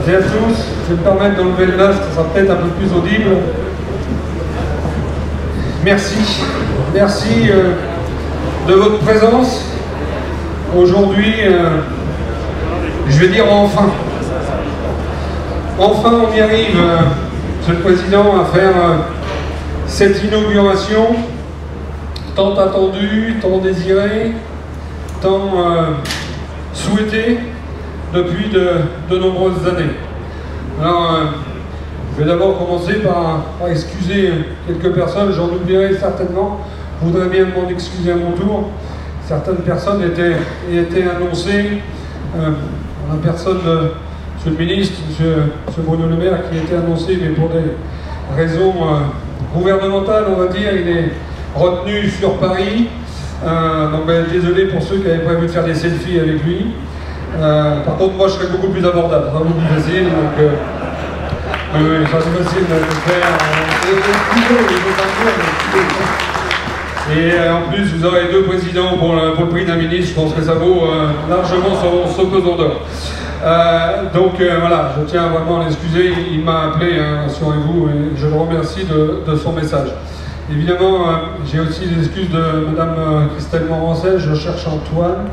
et à tous. Je vais me permettre d'enlever le masque, ça sera peut-être un peu plus audible. Merci. Merci de votre présence. Aujourd'hui, je vais dire enfin. Enfin, on y arrive, Monsieur le Président, à faire cette inauguration tant attendue, tant désirée, tant souhaitée depuis de nombreuses années. Alors, je vais d'abord commencer par excuser quelques personnes, j'en oublierai certainement, je voudrais bien m'en excuser à mon tour. Certaines personnes étaient annoncées, la personne de Monsieur le ministre, Monsieur Bruno Le Maire, qui était annoncé, mais pour des raisons gouvernementales, on va dire, il est retenu sur Paris. Donc désolé pour ceux qui avaient prévu de faire des selfies avec lui. Par contre, moi, je serais beaucoup plus abordable, ça va beaucoup plus facile. Donc, oui, ça c'est facile de faire. Et en plus, vous aurez deux présidents pour le prix d'un ministre. Je pense que ça vaut largement son pesant d'or. Donc voilà, je tiens vraiment à l'excuser. Il m'a appelé, rassurez-vous, et je le remercie de son message. Évidemment, j'ai aussi les excuses de Madame Christelle Morancel. Je cherche Antoine.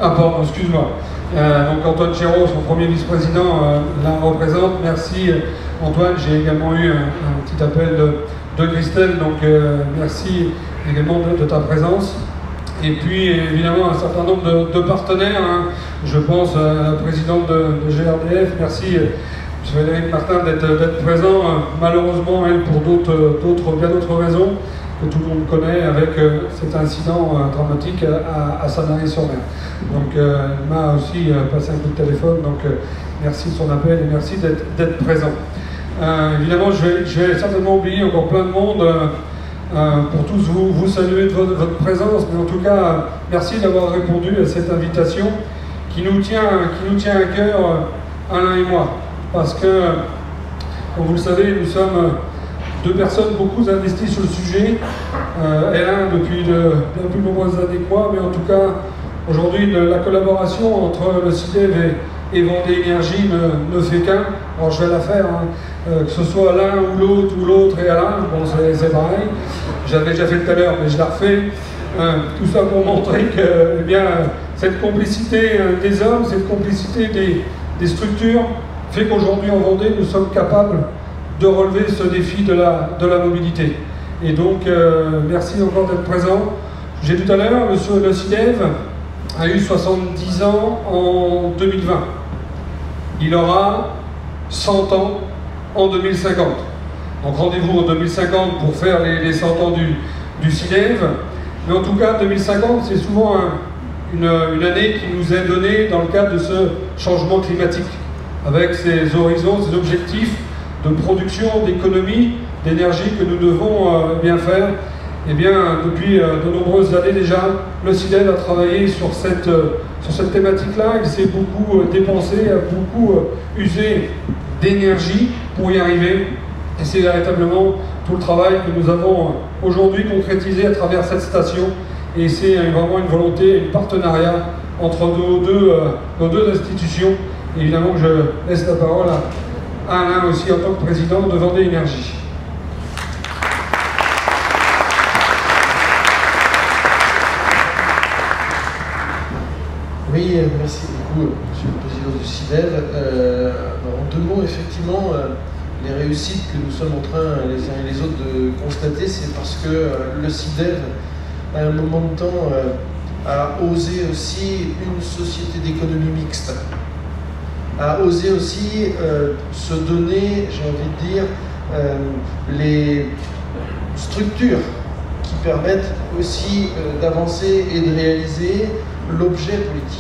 Ah pardon, excuse-moi. Donc Antoine Chéreau, son premier vice-président, la représente. Merci Antoine. J'ai également eu un petit appel de Christelle, donc merci également de ta présence. Et puis évidemment un certain nombre de partenaires, je pense à la présidente de GRDF, merci M. Frédéric Martin d'être présent, malheureusement elle pour bien d'autres raisons que tout le monde connaît avec cet incident dramatique à Sanary-sur-Mer. Donc elle m'a aussi passé un coup de téléphone, donc merci de son appel et merci d'être présent. Évidemment je vais certainement oublier encore plein de monde. Pour tous vous saluer de votre présence, mais en tout cas, merci d'avoir répondu à cette invitation qui nous tient à cœur, Alain et moi. Parce que, comme vous le savez, nous sommes deux personnes beaucoup investies sur le sujet. Alain depuis bien plus nombreuses années que moi, mais en tout cas, aujourd'hui, la collaboration entre le CIDEV et Vendée Énergie ne fait qu'un. Alors je vais la faire, que ce soit l'un ou l'autre et Alain, bon c'est pareil. J'avais déjà fait tout à l'heure, mais je la refais. Tout ça pour montrer que eh bien, cette complicité des hommes, cette complicité des structures, fait qu'aujourd'hui en Vendée, nous sommes capables de relever ce défi de la mobilité. Et donc, merci encore d'être présent. J'ai tout à l'heure, le CIDEV a eu 70 ans en 2020. Il aura 100 ans en 2050. Donc rendez-vous en 2050 pour faire les 100 ans du CIDEV. Mais en tout cas, 2050, c'est souvent une année qui nous est donnée dans le cadre de ce changement climatique, avec ses horizons, ses objectifs de production, d'économie, d'énergie que nous devons bien faire. Eh bien, depuis de nombreuses années déjà, le CIDEV a travaillé sur cette thématique-là. Il s'est beaucoup dépensé, a beaucoup usé d'énergie pour y arriver. Et c'est véritablement tout le travail que nous avons aujourd'hui concrétisé à travers cette station. Et c'est vraiment une volonté, un partenariat entre nos deux institutions. Et évidemment, je laisse la parole à Alain aussi en tant que président de Vendée Énergie. Oui, merci beaucoup, Monsieur le Président du CIDEV. En deux mots, effectivement, les réussites que nous sommes en train, les uns et les autres, de constater, c'est parce que le CIDEV, à un moment de temps, a osé aussi une société d'économie mixte, a osé aussi se donner, j'ai envie de dire, les structures qui permettent aussi d'avancer et de réaliser l'objet politique.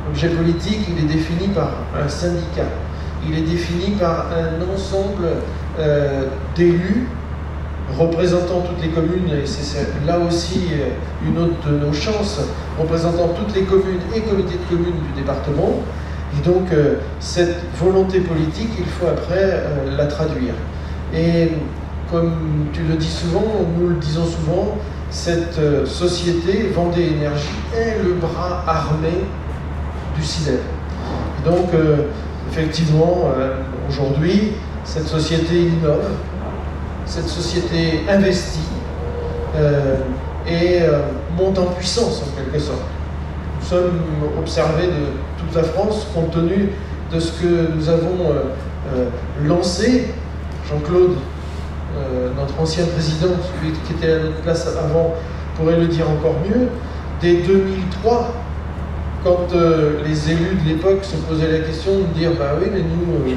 L'objet politique, il est défini par un syndicat, il est défini par un ensemble d'élus représentant toutes les communes, et c'est là aussi une autre de nos chances, représentant toutes les communes et comités de communes du département. Et donc, cette volonté politique, il faut après la traduire. Et comme tu le dis souvent, nous le disons souvent, cette société, Vendée Énergie, est le bras armé du CIDEV. Donc, effectivement, aujourd'hui, cette société innove, cette société investit et monte en puissance en quelque sorte. Nous sommes observés de toute la France compte tenu de ce que nous avons lancé. Jean-Claude, notre ancien président, celui qui était à notre place avant, pourrait le dire encore mieux. Dès 2003, quand les élus de l'époque se posaient la question de dire « bah oui, mais nous,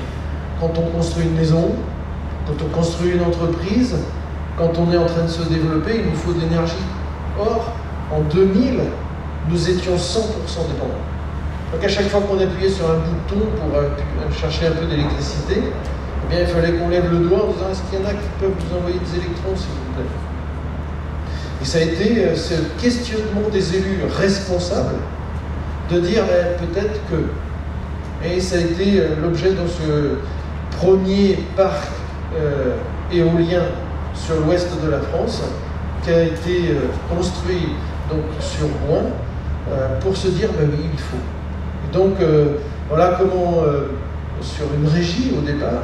quand on construit une maison, quand on construit une entreprise, quand on est en train de se développer, il nous faut de l'énergie. » Or, en 2000, nous étions 100% dépendants. Donc à chaque fois qu'on appuyait sur un bouton pour chercher un peu d'électricité, eh bien, il fallait qu'on lève le doigt en disant « est-ce qu'il y en a qui peuvent vous envoyer des électrons, s'il vous plaît ?» Et ça a été ce questionnement des élus responsables de dire peut-être que. Et ça a été l'objet dans ce premier parc éolien sur l'ouest de la France, qui a été construit donc, sur Rouen, pour se dire ben oui, il faut. Et donc voilà comment, sur une régie au départ,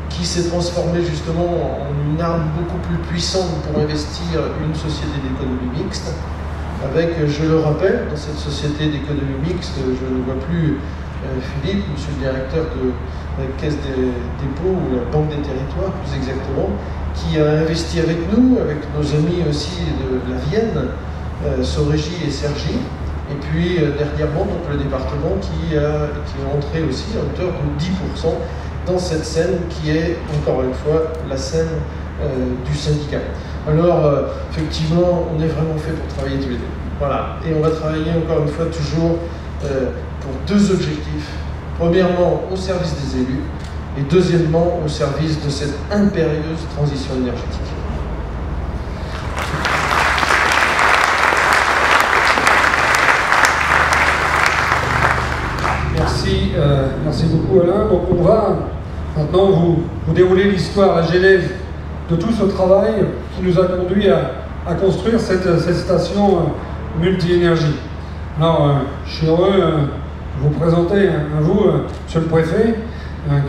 qui s'est transformée justement en une arme beaucoup plus puissante pour investir une société d'économie mixte, avec, je le rappelle, dans cette société d'économie mixte, je ne vois plus Philippe, monsieur le directeur de la Caisse des dépôts, ou la Banque des territoires plus exactement, qui a investi avec nous, avec nos amis aussi de la Vienne, Sorégie et Sergi, et puis dernièrement donc, le département qui est entré aussi à hauteur de 10% dans cette scène qui est, encore une fois, la scène du syndicat. Alors, effectivement, on est vraiment fait pour travailler tous les deux. Voilà. Et on va travailler, encore une fois, toujours pour deux objectifs. Premièrement, au service des élus, et deuxièmement, au service de cette impérieuse transition énergétique. Merci beaucoup Alain. Donc on va maintenant vous dérouler l'histoire, la genèse de tout ce travail qui nous a conduit à construire cette station multi-énergie. Alors je suis heureux de vous présenter à vous, monsieur le préfet,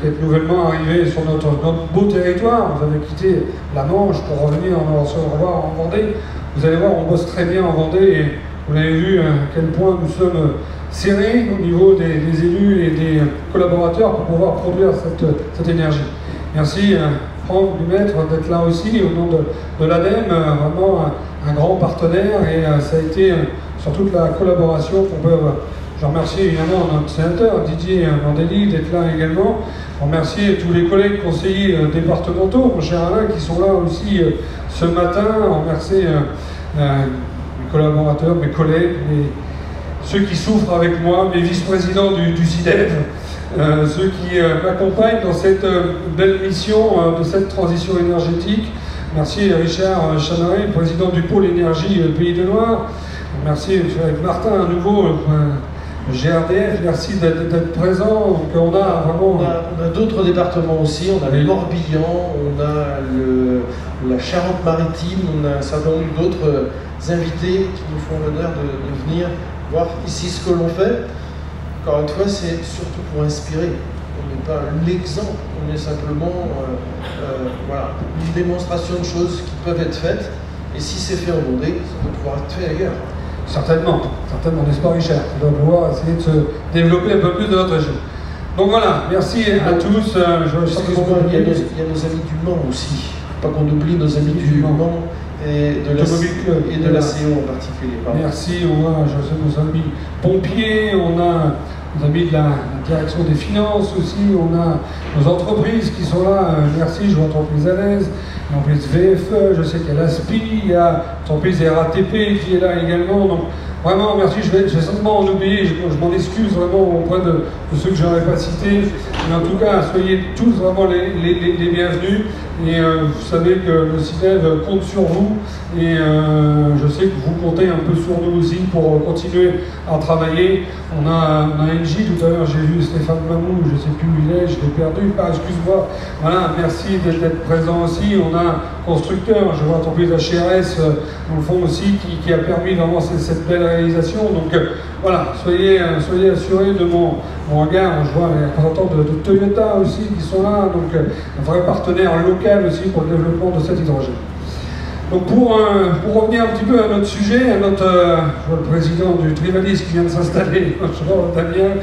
qui est nouvellement arrivé sur notre beau territoire. Vous avez quitté la Manche pour revenir se revoir en Vendée. Vous allez voir, on bosse très bien en Vendée et vous avez vu à quel point nous sommes serrés au niveau des élus et des collaborateurs pour pouvoir produire cette énergie. Merci Franck Dumaître d'être là aussi au nom de l'ADEME, vraiment un grand partenaire, et ça a été sur toute la collaboration qu'on peut. Je remercie évidemment notre sénateur Didier Mandeli d'être là également. Je remercie tous les collègues conseillers départementaux, mon cher Alain, qui sont là aussi ce matin. Je remercie mes collaborateurs, mes collègues, ceux qui souffrent avec moi, mes vice-présidents du CIDEV, ceux qui m'accompagnent dans cette belle mission de cette transition énergétique. Merci Richard Chanaret, président du pôle énergie Pays de Loire. Merci avec Martin à nouveau, GRDF, merci d'être présent. Donc on a vraiment. On a d'autres départements aussi, on a le Morbihan, on a la Charente-Maritime, on a un certain nombre d'autres invités qui nous font l'honneur de venir voir ici ce que l'on fait. Encore une fois, c'est surtout pour inspirer. On n'est pas l'exemple, on est simplement voilà, une démonstration de choses qui peuvent être faites. Et si c'est fait en Vendée, ça doit pouvoir être fait ailleurs. Certainement, n'est-ce pas Richard? On doit pouvoir essayer de se développer un peu plus de notre région. Donc voilà, merci à tous. Excuse-moi, il y a nos amis du Mans aussi. Pas qu'on oublie nos amis du Mans et de la CO en particulier. Pardon. Merci, on a nos amis pompiers, on a nos amis de la direction des finances aussi, on a nos entreprises qui sont là. Merci, je vois l'entreprise à l'aise, l'entreprise VFE, je sais qu'il y a l'ASPI, il y a l'entreprise RATP qui est là également. Donc vraiment, merci, je vais certainement en oublier, je m'en excuse vraiment auprès de ceux que je n'aurais pas cités. Mais en tout cas, soyez tous vraiment les bienvenus. Et vous savez que le CIDEV compte sur vous. Et je sais que vous comptez un peu sur nous aussi pour continuer à travailler. On a NJ, tout à l'heure j'ai vu Stéphane Mamou, je ne sais plus où il est, je l'ai perdu. Ah, excuse-moi. Voilà, merci d'être présent aussi. On a constructeur, je vois l'entreprise HRS, dans le fond aussi, qui a permis vraiment cette belle réalisation. Donc voilà, soyez assurés de mon regard. Je vois les représentants de Toyota aussi qui sont là, donc un vrai partenaire local aussi pour le développement de cet hydrogène. Donc pour revenir un petit peu à notre sujet, je vois le président du Trivalis qui vient de s'installer, Damien,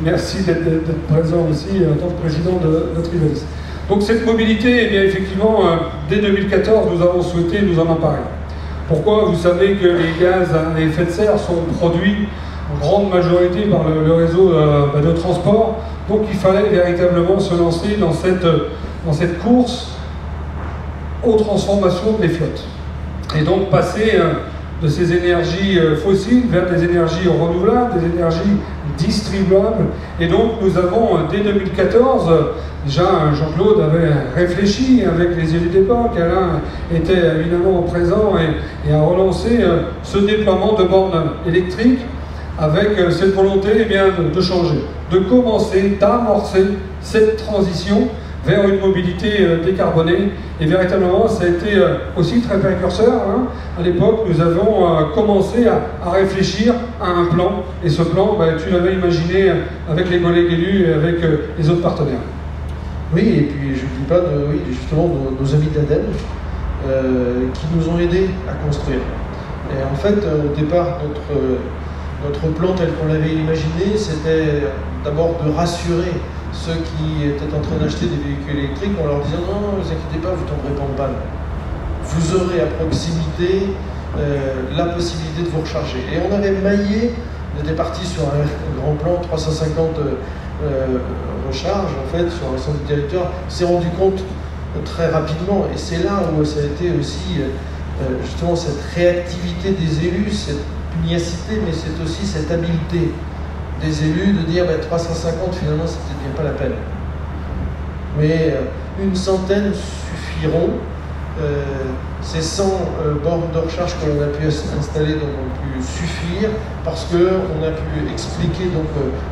merci d'être présent aussi en tant que président de Trivalis. Donc cette mobilité, eh bien, effectivement, dès 2014, nous avons souhaité nous en emparer. Pourquoi? Vous savez que les gaz à effet de serre sont produits en grande majorité par le réseau de transport, donc il fallait véritablement se lancer dans cette course aux transformations des flottes. Et donc passer de ces énergies fossiles vers des énergies renouvelables, des énergies distribuables. Et donc nous avons, dès 2014, déjà Jean-Claude avait réfléchi avec les élus d'époque, Alain était évidemment présent et a relancé ce déploiement de bornes électriques avec cette volonté eh bien, de changer, de commencer, d'amorcer cette transition vers une mobilité décarbonée. Et véritablement, ça a été aussi très précurseur. Hein. À l'époque, nous avons commencé à réfléchir à un plan. Et ce plan, tu l'avais imaginé avec les collègues élus et avec les autres partenaires. Oui, et puis je ne dis pas justement nos amis d'Adem qui nous ont aidés à construire. Et en fait, au départ, notre plan tel qu'on l'avait imaginé, c'était d'abord de rassurer ceux qui étaient en train d'acheter des véhicules électriques en leur disant non, ne vous inquiétez pas, vous ne tomberez pas en panne. Vous aurez à proximité la possibilité de vous recharger. Et on avait maillé, on était parti sur un grand plan, 350 recharges en fait, sur l'ensemble du territoire. On s'est rendu compte très rapidement, et c'est là où ça a été aussi justement cette réactivité des élus, cette pugnacité, mais c'est aussi cette habileté des élus de dire 350 finalement c'était bien pas la peine. Mais une centaine suffiront. Ces 100 bornes de recharge que l'on a pu installer donc, ont pu suffire parce qu'on a pu expliquer donc,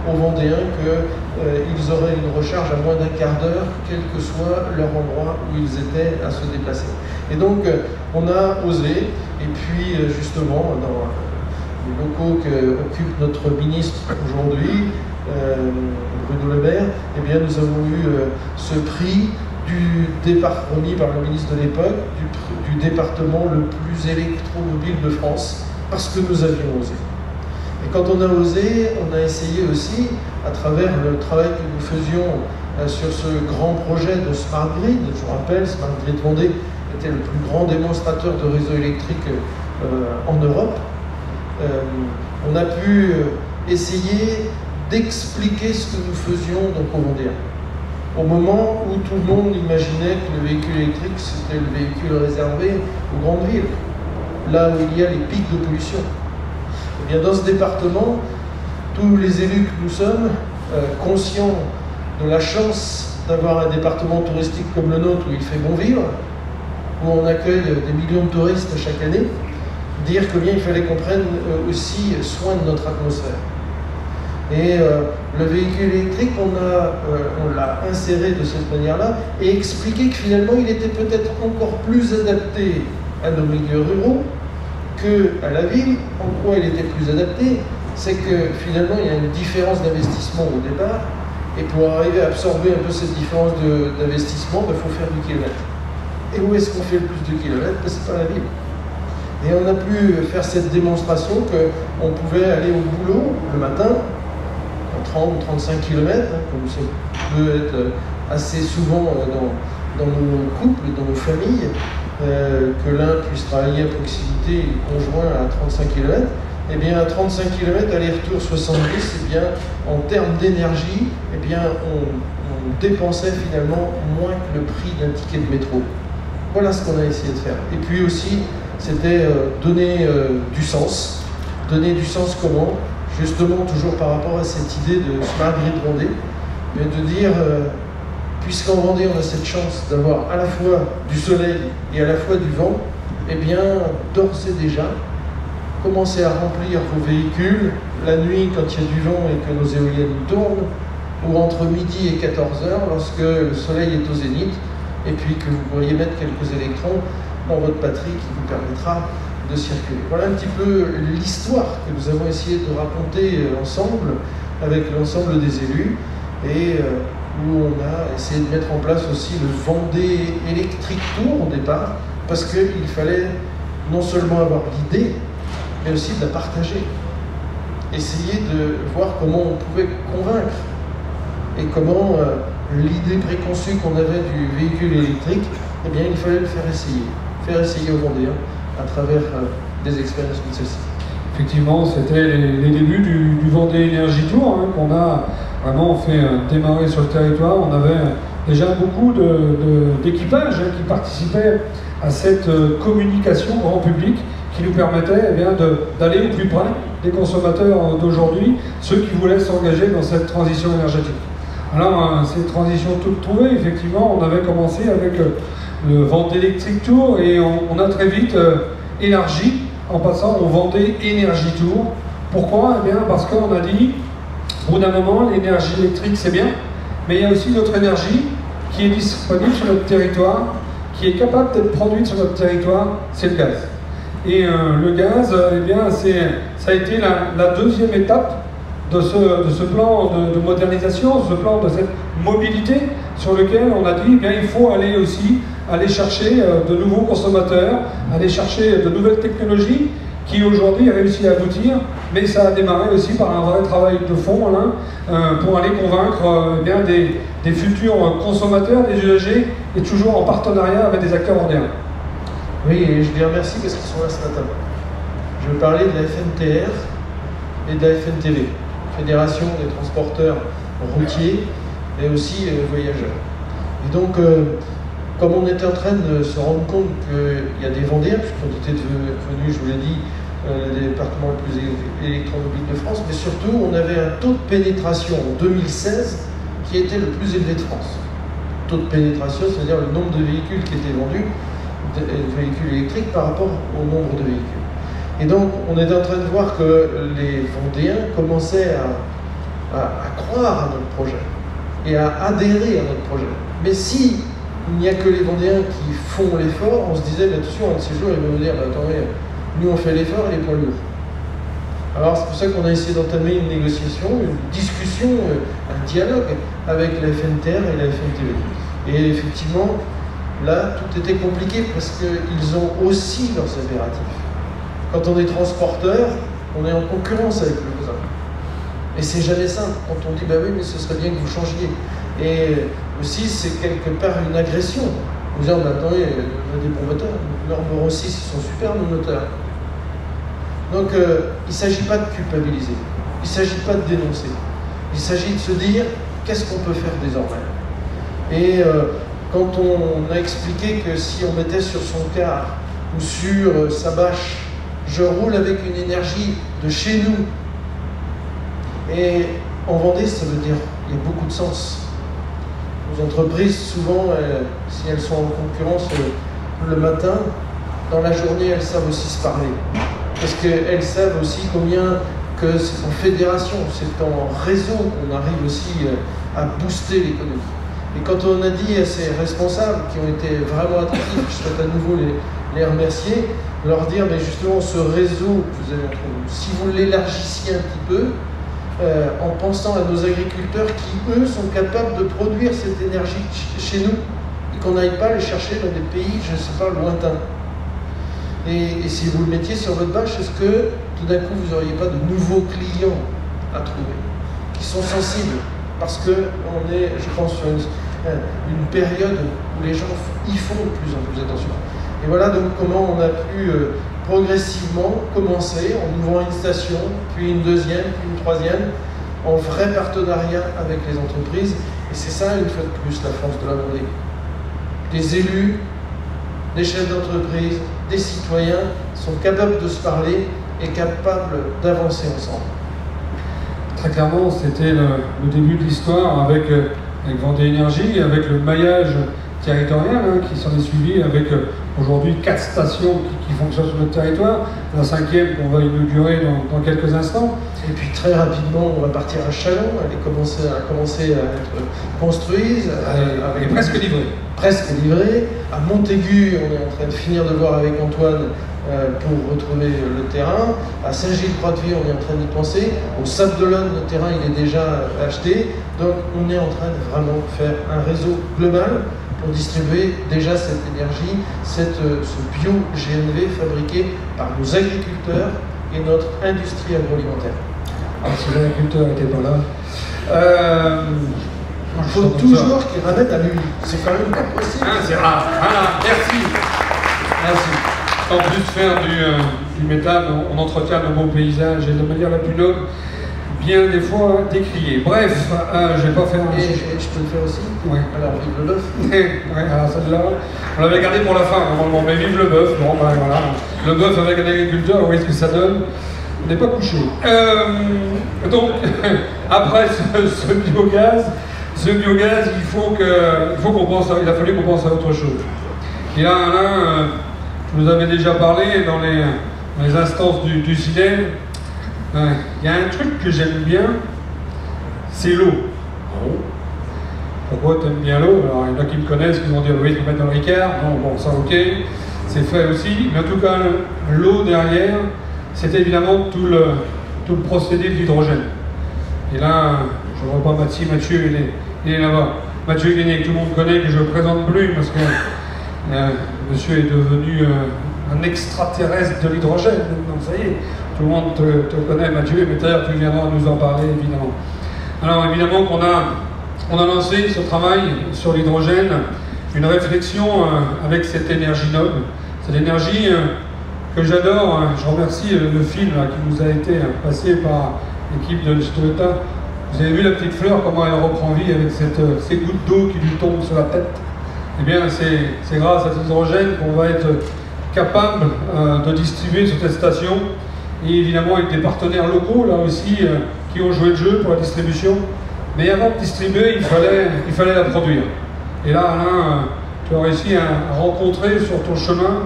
aux Vendéens qu'ils auraient une recharge à moins d'un quart d'heure, quel que soit leur endroit où ils étaient à se déplacer. Et donc on a osé, et puis justement dans les locaux qu'occupe notre ministre aujourd'hui, Bruno Le Maire, eh bien, nous avons eu ce prix remis par le ministre de l'époque, du département le plus électromobile de France, parce que nous avions osé. Et quand on a osé, on a essayé aussi, à travers le travail que nous faisions sur ce grand projet de Smart Grid, je vous rappelle, Smart Grid Vendée était le plus grand démonstrateur de réseau électrique en Europe, on a pu essayer d'expliquer ce que nous faisions donc aux Vendéens. Au moment où tout le monde imaginait que le véhicule électrique c'était le véhicule réservé aux grandes villes, là où il y a les pics de pollution. Et bien dans ce département, tous les élus que nous sommes, conscients de la chance d'avoir un département touristique comme le nôtre où il fait bon vivre, où on accueille des millions de touristes chaque année, dire que bien il fallait qu'on prenne aussi soin de notre atmosphère. Et le véhicule électrique, on l'a inséré de cette manière-là et expliqué que finalement il était peut-être encore plus adapté à nos milieux ruraux qu'à la ville. En quoi il était plus adapté? C'est que finalement il y a une différence d'investissement au départ, et pour arriver à absorber un peu cette différence d'investissement, il faut faire du kilomètre. Et où est-ce qu'on fait le plus de kilomètres? C'est pas la ville. Et on a pu faire cette démonstration qu'on pouvait aller au boulot le matin, 30 ou 35 km, comme ça peut être assez souvent dans nos couples, dans nos familles, que l'un puisse travailler à proximité et le conjoint à 35 km, et bien à 35 km, aller-retour 70, et bien en termes d'énergie, et bien on dépensait finalement moins que le prix d'un ticket de métro. Voilà ce qu'on a essayé de faire. Et puis aussi, c'était donner du sens. Donner du sens comment? Justement, toujours par rapport à cette idée de Smart Grid Vendée, mais de dire, puisqu'en Vendée on a cette chance d'avoir à la fois du soleil et à la fois du vent, eh bien, d'ores et déjà, commencez à remplir vos véhicules la nuit quand il y a du vent et que nos éoliennes tournent, ou entre midi et 14h lorsque le soleil est au zénith, et puis que vous pourriez mettre quelques électrons dans votre batterie qui vous permettra de circuler. Voilà un petit peu l'histoire que nous avons essayé de raconter ensemble, avec l'ensemble des élus, et où on a essayé de mettre en place aussi le Vendée Electric Tour au départ, parce qu'il fallait non seulement avoir l'idée, mais aussi de la partager. Essayer de voir comment on pouvait convaincre, et comment l'idée préconçue qu'on avait du véhicule électrique, eh bien il fallait le faire essayer aux Vendéens à travers des expériences comme celle-ci. Effectivement, c'était les débuts du Vendée Energy Tour, hein, qu'on a vraiment fait démarrer sur le territoire. On avait déjà beaucoup d'équipages qui participaient à cette communication grand public qui nous permettait d'aller au plus près des consommateurs d'aujourd'hui, ceux qui voulaient s'engager dans cette transition énergétique. Alors, cette transition toute trouvée, effectivement, on avait commencé avec le Vendée Electric Tour et on a très vite élargi en passant au Vendée Energy Tour. Pourquoi? Eh bien, parce qu'on a dit, au bout d'un moment, l'énergie électrique c'est bien, mais il y a aussi notre énergie qui est disponible sur notre territoire, qui est capable d'être produite sur notre territoire, c'est le gaz. Et le gaz, eh bien, ça a été la deuxième étape de ce plan de modernisation, ce plan de cette mobilité sur lequel on a dit, eh bien, il faut aller chercher de nouveaux consommateurs, aller chercher de nouvelles technologies qui aujourd'hui réussissent à aboutir, mais ça a démarré aussi par un vrai travail de fond pour aller convaincre eh bien, des futurs consommateurs, des usagers, et toujours en partenariat avec des acteurs vendéens. Oui, et je les remercie parce qu'ils sont là ce matin. Je veux parler de la FNTR et de la FNTV, Fédération des transporteurs routiers, mais aussi voyageurs. Et donc, comme on était en train de se rendre compte qu'il y a des Vendéens, puisqu'on était venus, je vous l'ai dit, le département le plus électromobile de France, mais surtout, on avait un taux de pénétration en 2016 qui était le plus élevé de France. Taux de pénétration, c'est-à-dire le nombre de véhicules qui étaient vendus, de véhicules électriques par rapport au nombre de véhicules. Et donc, on est en train de voir que les Vendéens commençaient à croire à notre projet et à adhérer à notre projet. Mais si il n'y a que les Vendéens qui font l'effort, on se disait, mais attention, un de ces jours, ils vont nous dire, attendez, nous on fait l'effort et les poids lourds. Alors c'est pour ça qu'on a essayé d'entamer une négociation, une discussion, un dialogue avec la FNTR et la FNTV. Et effectivement, là, tout était compliqué parce qu'ils ont aussi leurs impératifs. Quand on est transporteur, on est en concurrence avec le voisin. Et c'est jamais simple. Quand on dit, bah oui, mais ce serait bien que vous changiez. Et aussi, c'est quelque part une agression. Vous disant, bah attendez, on a des bons moteurs. Leurs Euro 6, ils sont super, nos moteurs. Donc, il ne s'agit pas de culpabiliser. Il ne s'agit pas de dénoncer. Il s'agit de se dire, qu'est-ce qu'on peut faire désormais? Et quand on a expliqué que si on mettait sur son car ou sur sa bâche, je roule avec une énergie de chez nous, et en Vendée, ça veut dire il y a beaucoup de sens. Nos entreprises, souvent, si elles sont en concurrence le matin, dans la journée, elles savent aussi se parler. Parce qu'elles savent aussi combien que c'est en fédération, c'est en réseau qu'on arrive aussi à booster l'économie. Et quand on a dit à ces responsables qui ont été vraiment attentifs, je souhaite à nouveau les remercier, leur dire, mais justement, ce réseau que vous avez entre vous, si vous l'élargissiez un petit peu, en pensant à nos agriculteurs qui, eux, sont capables de produire cette énergie chez nous, et qu'on n'aille pas les chercher dans des pays, je ne sais pas, lointains. Et si vous le mettiez sur votre bâche, est-ce que tout d'un coup, vous n'auriez pas de nouveaux clients à trouver, qui sont sensibles? Parce qu'on est, je pense, sur une période où les gens y font de plus en plus attention. Et voilà donc comment on a pu progressivement commencer en ouvrant une station, puis une deuxième, puis une troisième, en vrai partenariat avec les entreprises. Et c'est ça, une fois de plus, la force de la Vendée. Des élus, des chefs d'entreprise, des citoyens sont capables de se parler et capables d'avancer ensemble. Très clairement, c'était le début de l'histoire avec Vendée Énergie, avec le maillage territorial qui s'en est suivi, avec aujourd'hui 4 stations qui fonctionnent sur notre territoire, la 5e qu'on va inaugurer dans quelques instants. Et puis très rapidement, on va partir à Châlons, elle a commencé à être construite. Elle est presque livrée. Presque livrée. À Montaigu, on est en train de finir de voir avec Antoine pour retrouver le terrain. À Saint-Gilles-Croix-de-Vie, on est en train d'y penser. Au Sable d'Olonne, le terrain il est déjà acheté. Donc on est en train de vraiment faire un réseau global pour distribuer déjà cette énergie, ce bio-GNV fabriqué par nos agriculteurs et notre industrie agroalimentaire. Alors, si l'agriculteur n'était pas là... il faut toujours qu'ils ramènent à lui. C'est quand même pas possible. Ah, c'est rare. Voilà, merci. Merci. En plus de faire du méthane, on entretient de beaux paysages et de manière la plus noble, bien des fois décrié. Bref, je vais pas faire un... Et je peux le faire aussi. Ouais. Alors, vive le bœuf. Ouais, alors celle-là, on l'avait gardé pour la fin, normalement, mais vive le bœuf. Bon, ben voilà. Le bœuf avec un agriculteur, vous voyez ce que ça donne. On n'est pas couché. Donc, après ce biogaz, il a fallu qu'on pense à autre chose. Et là, Alain, je vous avais déjà parlé dans les instances du CIDEM. Il y a un truc que j'aime bien, c'est l'eau. Pourquoi tu aimes bien l'eau? Alors, il y en a qui me connaissent, qui vont dire oui, il faut mettre dans le Ricard. Non, bon, ça ok, c'est fait aussi. Mais en tout cas, l'eau derrière, c'est évidemment tout le procédé de l'hydrogène. Et là, je ne vois pas Mathieu, il est là-bas. Mathieu Guéné, que tout le monde connaît, que je ne présente plus parce que monsieur est devenu un extraterrestre de l'hydrogène. Donc ça y est, tout le monde te connaît, Mathieu, mais d'ailleurs tu viendras nous en parler évidemment. Alors évidemment qu'on a lancé ce travail sur l'hydrogène, une réflexion avec cette énergie noble, cette énergie que j'adore. Je remercie le film qui nous a été passé par l'équipe de Toyota. Vous avez vu la petite fleur, comment elle reprend vie avec ces gouttes d'eau qui lui tombent sur la tête. Eh bien, c'est grâce à cet hydrogène qu'on va être capable de distribuer sur cette station. Et évidemment, avec des partenaires locaux, là aussi, qui ont joué le jeu pour la distribution. Mais avant de distribuer, il fallait la produire. Et là, Alain, tu as réussi à rencontrer sur ton chemin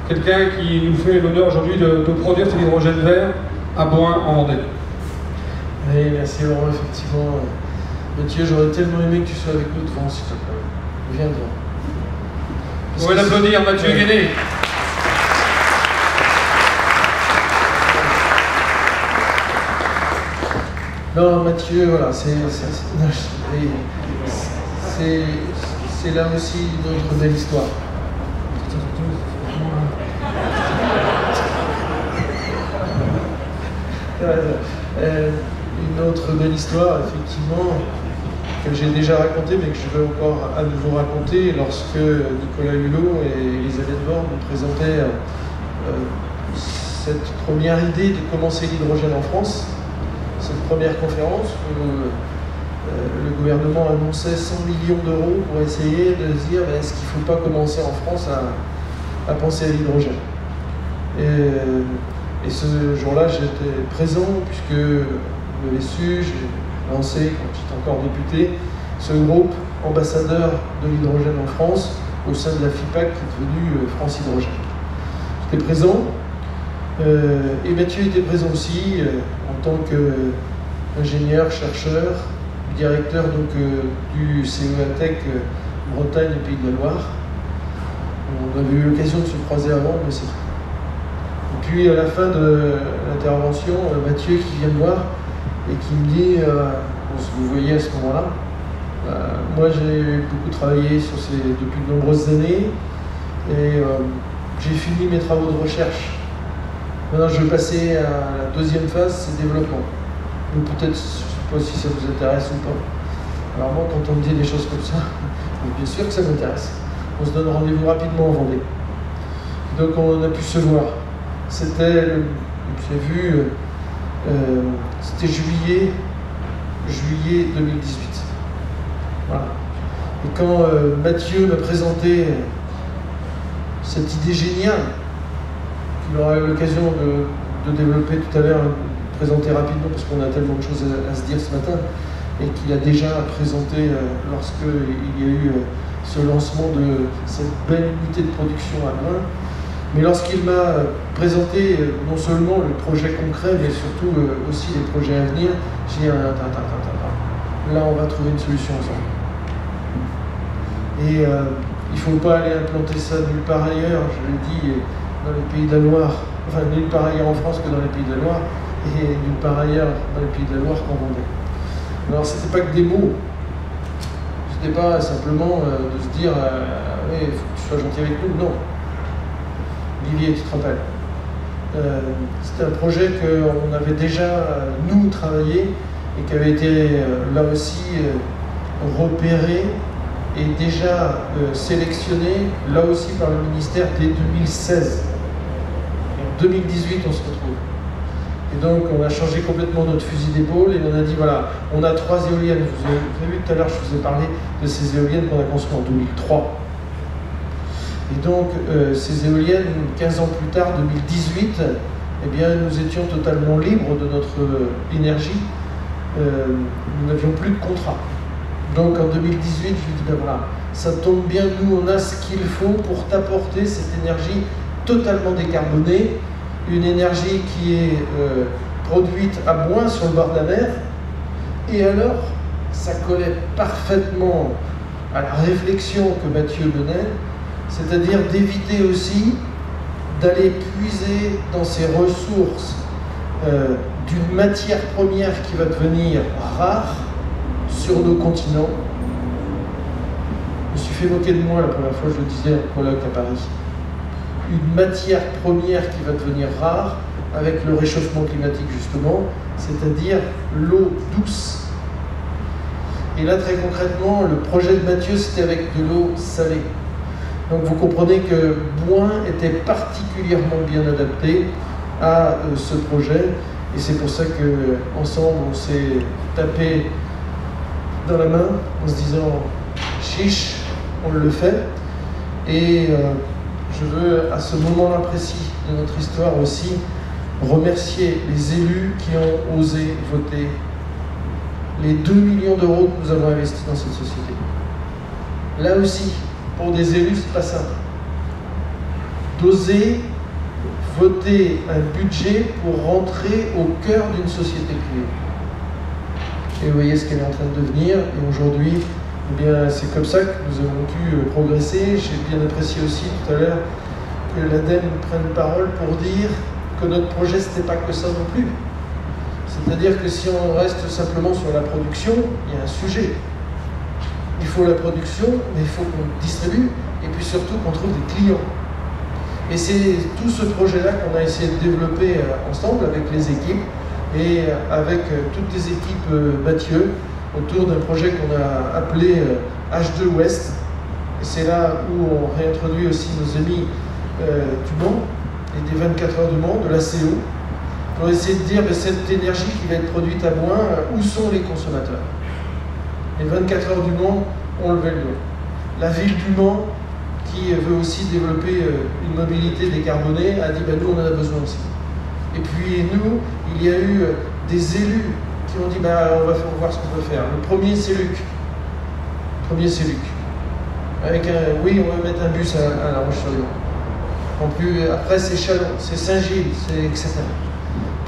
quelqu'un qui nous fait l'honneur aujourd'hui de produire cet hydrogène vert à Boin, en Vendée. Oui, merci Laurent, effectivement. Mathieu, j'aurais tellement aimé que tu sois avec nous devant, s'il te plaît. Viens devant. Vous pouvez l'applaudir, Mathieu Guéné. Non, Mathieu, voilà, c'est là aussi une autre belle histoire. Une autre belle histoire, effectivement, que j'ai déjà racontée, mais que je vais encore à nouveau raconter, lorsque Nicolas Hulot et Elisabeth Borne nous présentaient cette première idée de commencer l'hydrogène en France, cette première conférence où le gouvernement annonçait 100 millions d'euros pour essayer de se dire est-ce qu'il ne faut pas commencer en France à penser à l'hydrogène. Et ce jour-là, j'étais présent, puisque vous l'avez su, j'ai lancé, quand j'étais encore député, ce groupe ambassadeur de l'hydrogène en France, au sein de la FIPAC, qui est devenue France Hydrogène. J'étais présent, et Mathieu était présent aussi, en tant qu'ingénieur, chercheur, directeur donc, du CEATEC Bretagne et Pays de la Loire. On avait eu l'occasion de se croiser avant, mais c'est tout. Et puis à la fin de l'intervention, Mathieu qui vient me voir et qui me dit, vous voyez à ce moment-là, moi j'ai beaucoup travaillé sur depuis de nombreuses années et j'ai fini mes travaux de recherche. Maintenant je vais passer à la deuxième phase, c'est développement. Donc peut-être, je ne sais pas si ça vous intéresse ou pas. Alors moi quand on me dit des choses comme ça, bien sûr que ça m'intéresse. On se donne rendez-vous rapidement en Vendée. Donc on a pu se voir. C'était, j'ai vu, c'était juillet 2018. Voilà. Et quand Mathieu m'a présenté cette idée géniale, qu'il aura eu l'occasion de développer tout à l'heure, de présenter rapidement, parce qu'on a tellement de choses à se dire ce matin, et qu'il a déjà présenté lorsqu'il y a eu ce lancement de cette belle unité de production à Boin. Mais lorsqu'il m'a présenté non seulement le projet concret, mais surtout aussi les projets à venir, j'ai dit là on va trouver une solution ensemble. Et il ne faut pas aller implanter ça nulle part ailleurs, je l'ai dit, dans les pays de la Loire, enfin nulle part ailleurs en France que dans les pays de la Loire, et nulle part ailleurs dans les pays de la Loire qu'en Vendée. Alors c'était pas que des mots, c'était pas simplement de se dire oui, il faut que tu sois gentil avec nous, non. Olivier, tu te rappelles, c'était un projet qu'on avait déjà, nous, travaillé, et qui avait été là aussi repéré et déjà sélectionné, là aussi par le ministère, dès 2016. Et en 2018, on se retrouve. Et donc, on a changé complètement notre fusil d'épaule et on a dit, voilà, on a 3 éoliennes. Vous avez vu tout à l'heure, je vous ai parlé de ces éoliennes qu'on a construites en 2003. Et donc, ces éoliennes, 15 ans plus tard, 2018, eh bien, nous étions totalement libres de notre énergie. Nous n'avions plus de contrat. Donc, en 2018, je lui dis, ben voilà, ça tombe bien, nous, on a ce qu'il faut pour t'apporter cette énergie totalement décarbonée, une énergie qui est produite à Boin, sur le bord de la mer. Et alors, ça collait parfaitement à la réflexion que Mathieu menait, c'est-à-dire d'éviter aussi d'aller puiser dans ces ressources d'une matière première qui va devenir rare sur nos continents. Je me suis fait moquer de moi la première fois, je le disais à un colloque à Paris. Une matière première qui va devenir rare avec le réchauffement climatique justement, c'est-à-dire l'eau douce. Et là, très concrètement, le projet de Mathieu, c'était avec de l'eau salée. Donc vous comprenez que Boin était particulièrement bien adapté à ce projet. Et c'est pour ça qu'ensemble, on s'est tapé dans la main en se disant « chiche, on le fait ». Et je veux, à ce moment-là précis de notre histoire aussi, remercier les élus qui ont osé voter les 2 millions d'euros que nous avons investis dans cette société. Là aussi, pour des élus, c'est pas simple. D'oser voter un budget pour rentrer au cœur d'une société privée. Et vous voyez ce qu'elle est en train de devenir. Et aujourd'hui, eh bien, c'est comme ça que nous avons pu progresser. J'ai bien apprécié aussi tout à l'heure que l'ADEME prenne parole pour dire que notre projet, c'était pas que ça non plus. C'est-à-dire que si on reste simplement sur la production, il y a un sujet. Il faut la production, mais il faut qu'on distribue, et puis surtout qu'on trouve des clients. Et c'est tout ce projet-là qu'on a essayé de développer ensemble avec les équipes, et avec toutes les équipes Mathieu, autour d'un projet qu'on a appelé H2 West. Et c'est là où on réintroduit aussi nos amis du Mans, et des 24 heures du Mans, de la CO, pour essayer de dire, cette énergie qui va être produite à Boin, où sont les consommateurs? Les 24 heures du Mans ont levé le doigt. La ville du Mans, qui veut aussi développer une mobilité décarbonée, a dit nous on en a besoin aussi. Et puis nous, il y a eu des élus qui ont dit on va voir ce qu'on peut faire. Le premier c'est Luc. Avec oui, on va mettre un bus à La Roche-sur-Yon. Après c'est Chalon, c'est Saint-Gilles, c'est etc.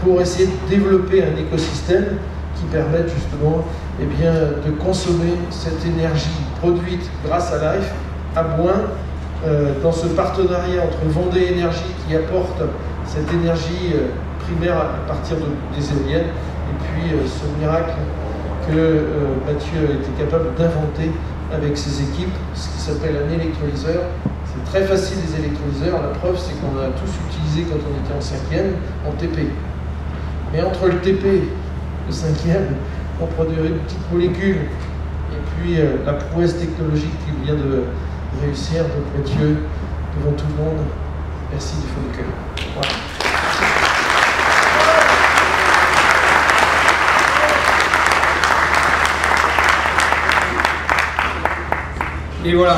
Pour essayer de développer un écosystème qui permette justement de consommer cette énergie produite grâce à Life à Boin, dans ce partenariat entre Vendée Énergie qui apporte cette énergie primaire à partir des éoliennes, et puis ce miracle que Mathieu a été capable d'inventer avec ses équipes, ce qui s'appelle un électrolyseur. C'est très facile les électrolyseurs, la preuve c'est qu'on a tous utilisé quand on était en 5e, en TP. Mais entre le TP et le 5e, on produirait une petite molécule, et puis la prouesse technologique qu'il vient de réussir. Donc Mathieu, devant tout le monde, merci du fond du cœur. Voilà. Et voilà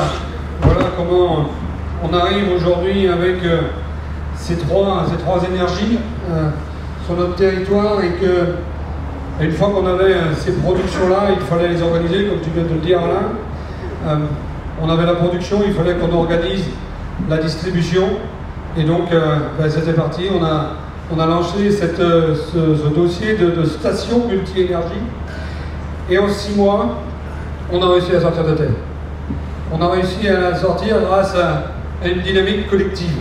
comment on arrive aujourd'hui avec ces trois énergies sur notre territoire, et que une fois qu'on avait ces productions-là, il fallait les organiser, comme tu viens de le dire Alain. On avait la production, il fallait qu'on organise la distribution, et donc c'était parti. On a lancé ce dossier de station multi-énergie, et en 6 mois, on a réussi à sortir de terre. On a réussi à la sortir grâce à une dynamique collective.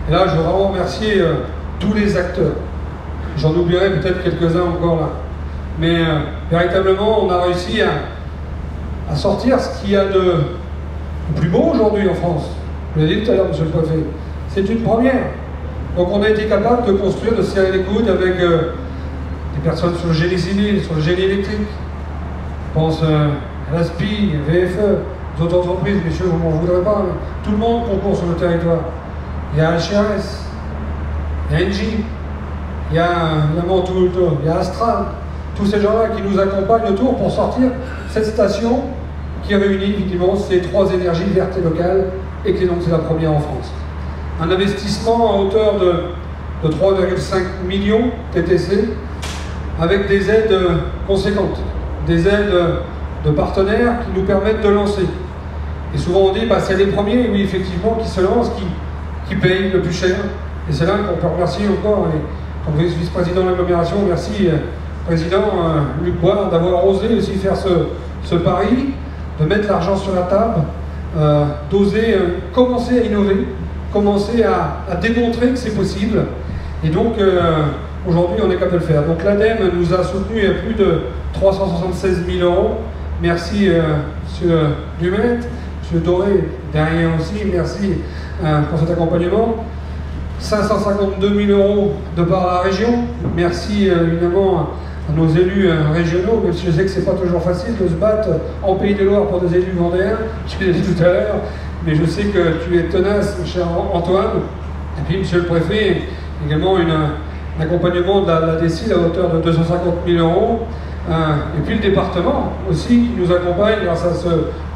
Et là, je veux vraiment remercier tous les acteurs. J'en oublierai peut-être quelques-uns encore là. Mais véritablement, on a réussi à sortir ce qu'il y a de plus beau aujourd'hui en France. Je l'ai dit tout à l'heure, monsieur le préfet. C'est une première. Donc on a été capable de construire, de serrer les coudes avec des personnes sur le génie civil, sur le génie électrique. Je pense à l'ASPI, VFE, d'autres entreprises, messieurs, vous ne m'en voudrez pas, mais tout le monde concourt sur le territoire. Il y a HRS, il y a Engie, il y a évidemment il y a Astral, tous ces gens-là qui nous accompagnent autour pour sortir cette station qui réunit évidemment ces trois énergies vertes et locales et qui donc c'est la première en France. Un investissement à hauteur de 3,5 millions TTC avec des aides conséquentes, des aides de partenaires qui nous permettent de lancer. Et souvent on dit, bah, c'est les premiers, oui effectivement, qui se lancent, qui payent le plus cher. Et c'est là qu'on peut remercier encore, et comme vice-président de l'agglomération, merci président Luc Bois d'avoir osé aussi faire ce pari, de mettre l'argent sur la table, d'oser commencer à innover, commencer à démontrer que c'est possible. Et donc aujourd'hui on est capable de le faire. Donc l'ADEME nous a soutenus à plus de 376 000 €. Merci monsieur Dumet, monsieur Doré derrière aussi, merci pour cet accompagnement. 552 000 € de part à la région. Merci évidemment à nos élus régionaux, même si je sais que c'est pas toujours facile de se battre en Pays de Loire pour des élus vendéens, je l'ai dit tout à l'heure, mais je sais que tu es tenace, cher Antoine. Et puis monsieur le préfet, également un accompagnement de la DSIL à hauteur de 250 000 €. Et puis le département aussi qui nous accompagne grâce à ce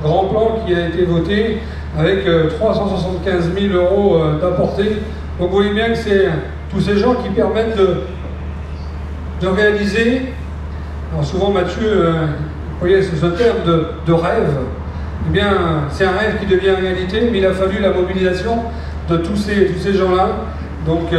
grand plan qui a été voté avec 375 000 € d'apportés. Donc vous voyez bien que c'est tous ces gens qui permettent de réaliser. Alors souvent Mathieu, vous voyez ce terme de rêve, eh bien c'est un rêve qui devient réalité, mais il a fallu la mobilisation de tous ces gens-là. Donc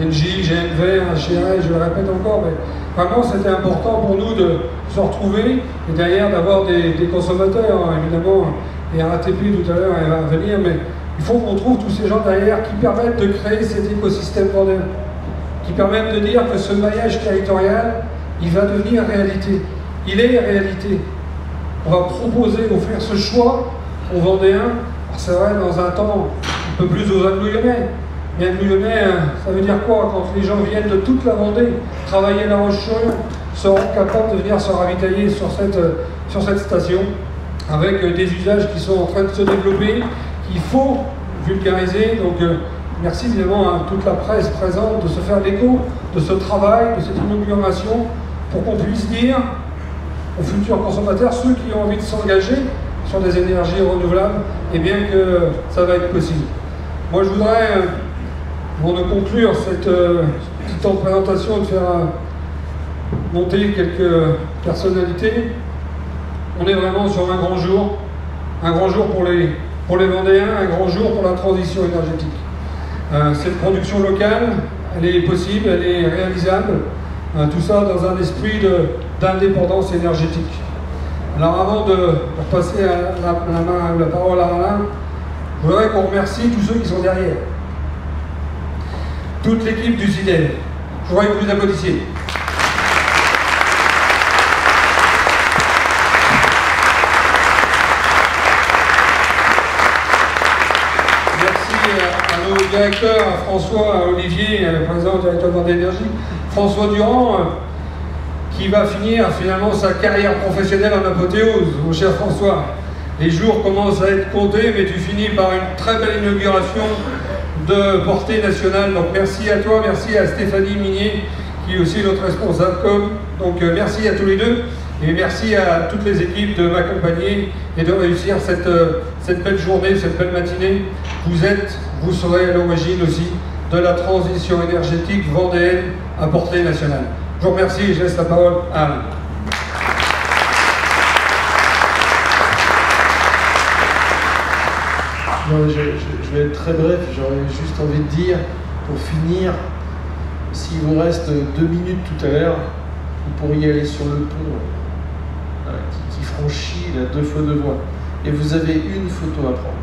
Engie, GNV, HRS, je le répète encore, mais vraiment c'était important pour nous de se retrouver et derrière d'avoir des consommateurs, évidemment, et RATP tout à l'heure elle va venir, mais il faut qu'on trouve tous ces gens derrière qui permettent de créer cet écosystème vendéen, qui permettent de dire que ce maillage territorial, il va devenir réalité. Il est réalité. On va proposer, offrir ce choix aux Vendéens. C'est vrai, dans un temps un peu plus aux Anglo-Lyonnais. Mais Anglo-Lyonnais, ça veut dire quoi? Quand les gens viennent de toute la Vendée, travailler La Roche-sur-Yon, seront capables de venir se ravitailler sur cette station, avec des usages qui sont en train de se développer, qu'il faut vulgariser. Donc merci évidemment à toute la presse présente de se faire l'écho de ce travail, de cette inauguration, pour qu'on puisse dire aux futurs consommateurs, ceux qui ont envie de s'engager sur des énergies renouvelables, et bien que ça va être possible. Moi je voudrais, avant de conclure cette petite temps de présentation, de faire monter quelques personnalités. On est vraiment sur un grand jour pour les Vendéens, un grand jour pour la transition énergétique. Cette production locale, elle est possible, elle est réalisable, tout ça dans un esprit d'indépendance énergétique. Alors avant de passer la parole à Alain, je voudrais qu'on remercie tous ceux qui sont derrière. Toute l'équipe du CIDEV. Je voudrais que vous applaudissiez. Nos directeurs, François, Olivier, le président directeur de l'énergie, François Durand, qui va finir finalement sa carrière professionnelle en apothéose. Mon cher François, les jours commencent à être comptés, mais tu finis par une très belle inauguration de portée nationale. Donc merci à toi, merci à Stéphanie Minier, qui est aussi notre responsable com. Donc merci à tous les deux, et merci à toutes les équipes de m'accompagner et de réussir cette belle journée, cette belle matinée. Vous serez à l'origine aussi de la transition énergétique vendéenne à portée nationale. Je vous remercie et je laisse la parole à Alain. Non, je vais être très bref, j'aurais juste envie de dire, pour finir, s'il vous reste 2 minutes tout à l'heure, vous pourriez aller sur le pont qui franchit la 2 fois 2 voies. Et vous avez une photo à prendre.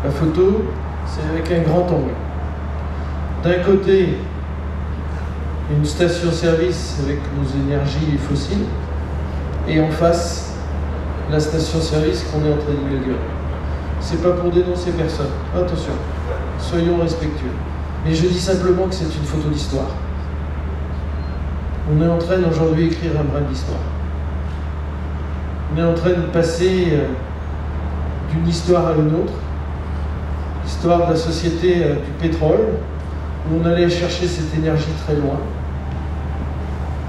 La photo, c'est avec un grand angle. D'un côté, une station-service avec nos énergies fossiles, et en face, la station-service qu'on est en train d'inaugurer. C'est pas pour dénoncer personne, attention, soyons respectueux. Mais je dis simplement que c'est une photo d'histoire. On est en train d'aujourd'hui écrire un brin d'histoire. On est en train de passer d'une histoire à une autre, l'histoire de la société du pétrole, où on allait chercher cette énergie très loin.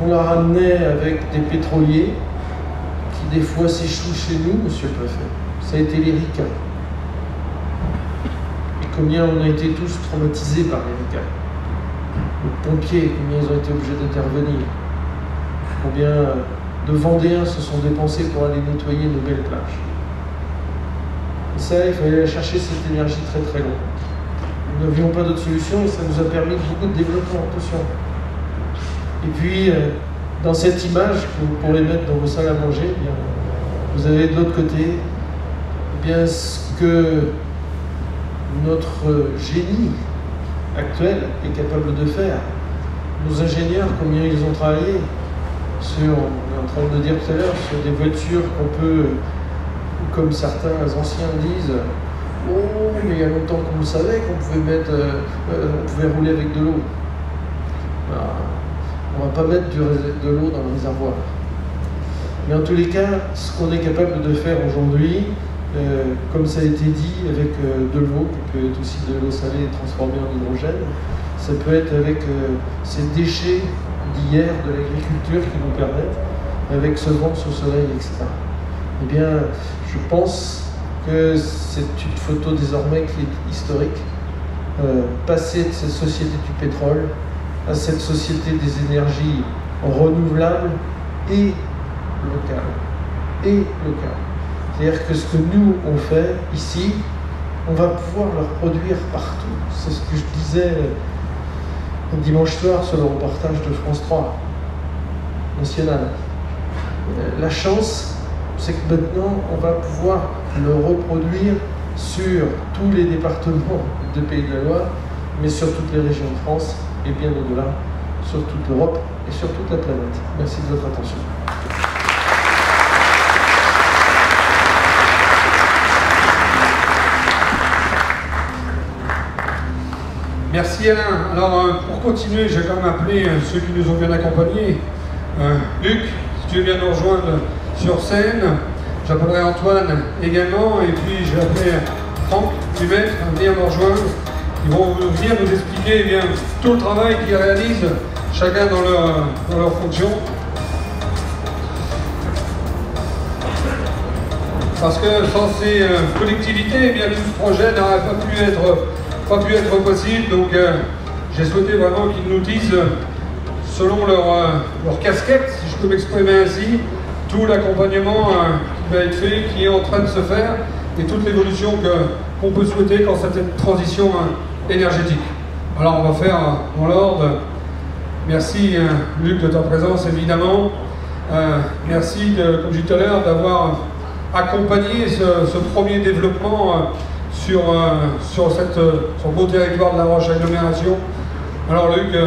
On la ramenait avec des pétroliers qui des fois s'échouent chez nous, monsieur le préfet. Ça a été les ricains. Et combien on a été tous traumatisés par les ricains. Les pompiers, combien ils ont été obligés d'intervenir. Combien de Vendéens se sont dépensés pour aller nettoyer nos belles plages. Et ça, il fallait aller chercher cette énergie très très loin. Nous n'avions pas d'autre solution et ça nous a permis beaucoup de développement, attention. Et puis, dans cette image que vous pourrez mettre dans vos salles à manger, eh bien, vous avez de l'autre côté eh bien, ce que notre génie actuel est capable de faire. Nos ingénieurs, combien ils ont travaillé sur, on est en train de dire tout à l'heure, sur des voitures qu'on peut, comme certains anciens disent, oh, mais il y a longtemps qu'on le savait qu'on pouvait mettre, on pouvait rouler avec de l'eau. On ne va pas mettre de l'eau dans le réservoir. Mais en tous les cas, ce qu'on est capable de faire aujourd'hui, comme ça a été dit, avec de l'eau, qui peut être aussi de l'eau salée transformée en hydrogène, ça peut être avec ces déchets d'hier de l'agriculture qui nous permettent, avec ce vent, ce soleil, etc. Eh bien, je pense que c'est une photo désormais qui est historique, passer de cette société du pétrole à cette société des énergies renouvelables et locales. C'est-à-dire que ce que nous, on fait ici, on va pouvoir le reproduire partout. C'est ce que je disais dimanche soir sur le reportage de France 3, national. La chance, c'est que maintenant, on va pouvoir le reproduire sur tous les départements de Pays de la Loire, mais sur toutes les régions de France, et bien au-delà, sur toute l'Europe et sur toute la planète. Merci de votre attention. Merci Alain. Alors pour continuer, j'ai quand même appelé ceux qui nous ont bien accompagnés. Luc, si tu veux bien nous rejoindre sur scène. J'appellerai Antoine également, et puis je vais appeler Franck Dumet à venir nous rejoindre. Ils vont venir nous expliquer eh bien, tout le travail qu'ils réalisent, chacun dans leur fonction. Parce que sans ces collectivités, eh bien, tout ce projet n'aurait pas pu être possible. Donc j'ai souhaité vraiment qu'ils nous disent, selon leur casquette, si je peux m'exprimer ainsi, tout l'accompagnement qui va être fait, qui est en train de se faire, et toute l'évolution qu'on peut souhaiter dans cette transition énergétique. Alors on va faire dans l'ordre. Merci Luc de ta présence évidemment. Merci, comme je disais tout à l'heure, d'avoir accompagné ce premier développement sur beau territoire de la Roche Agglomération. Alors Luc,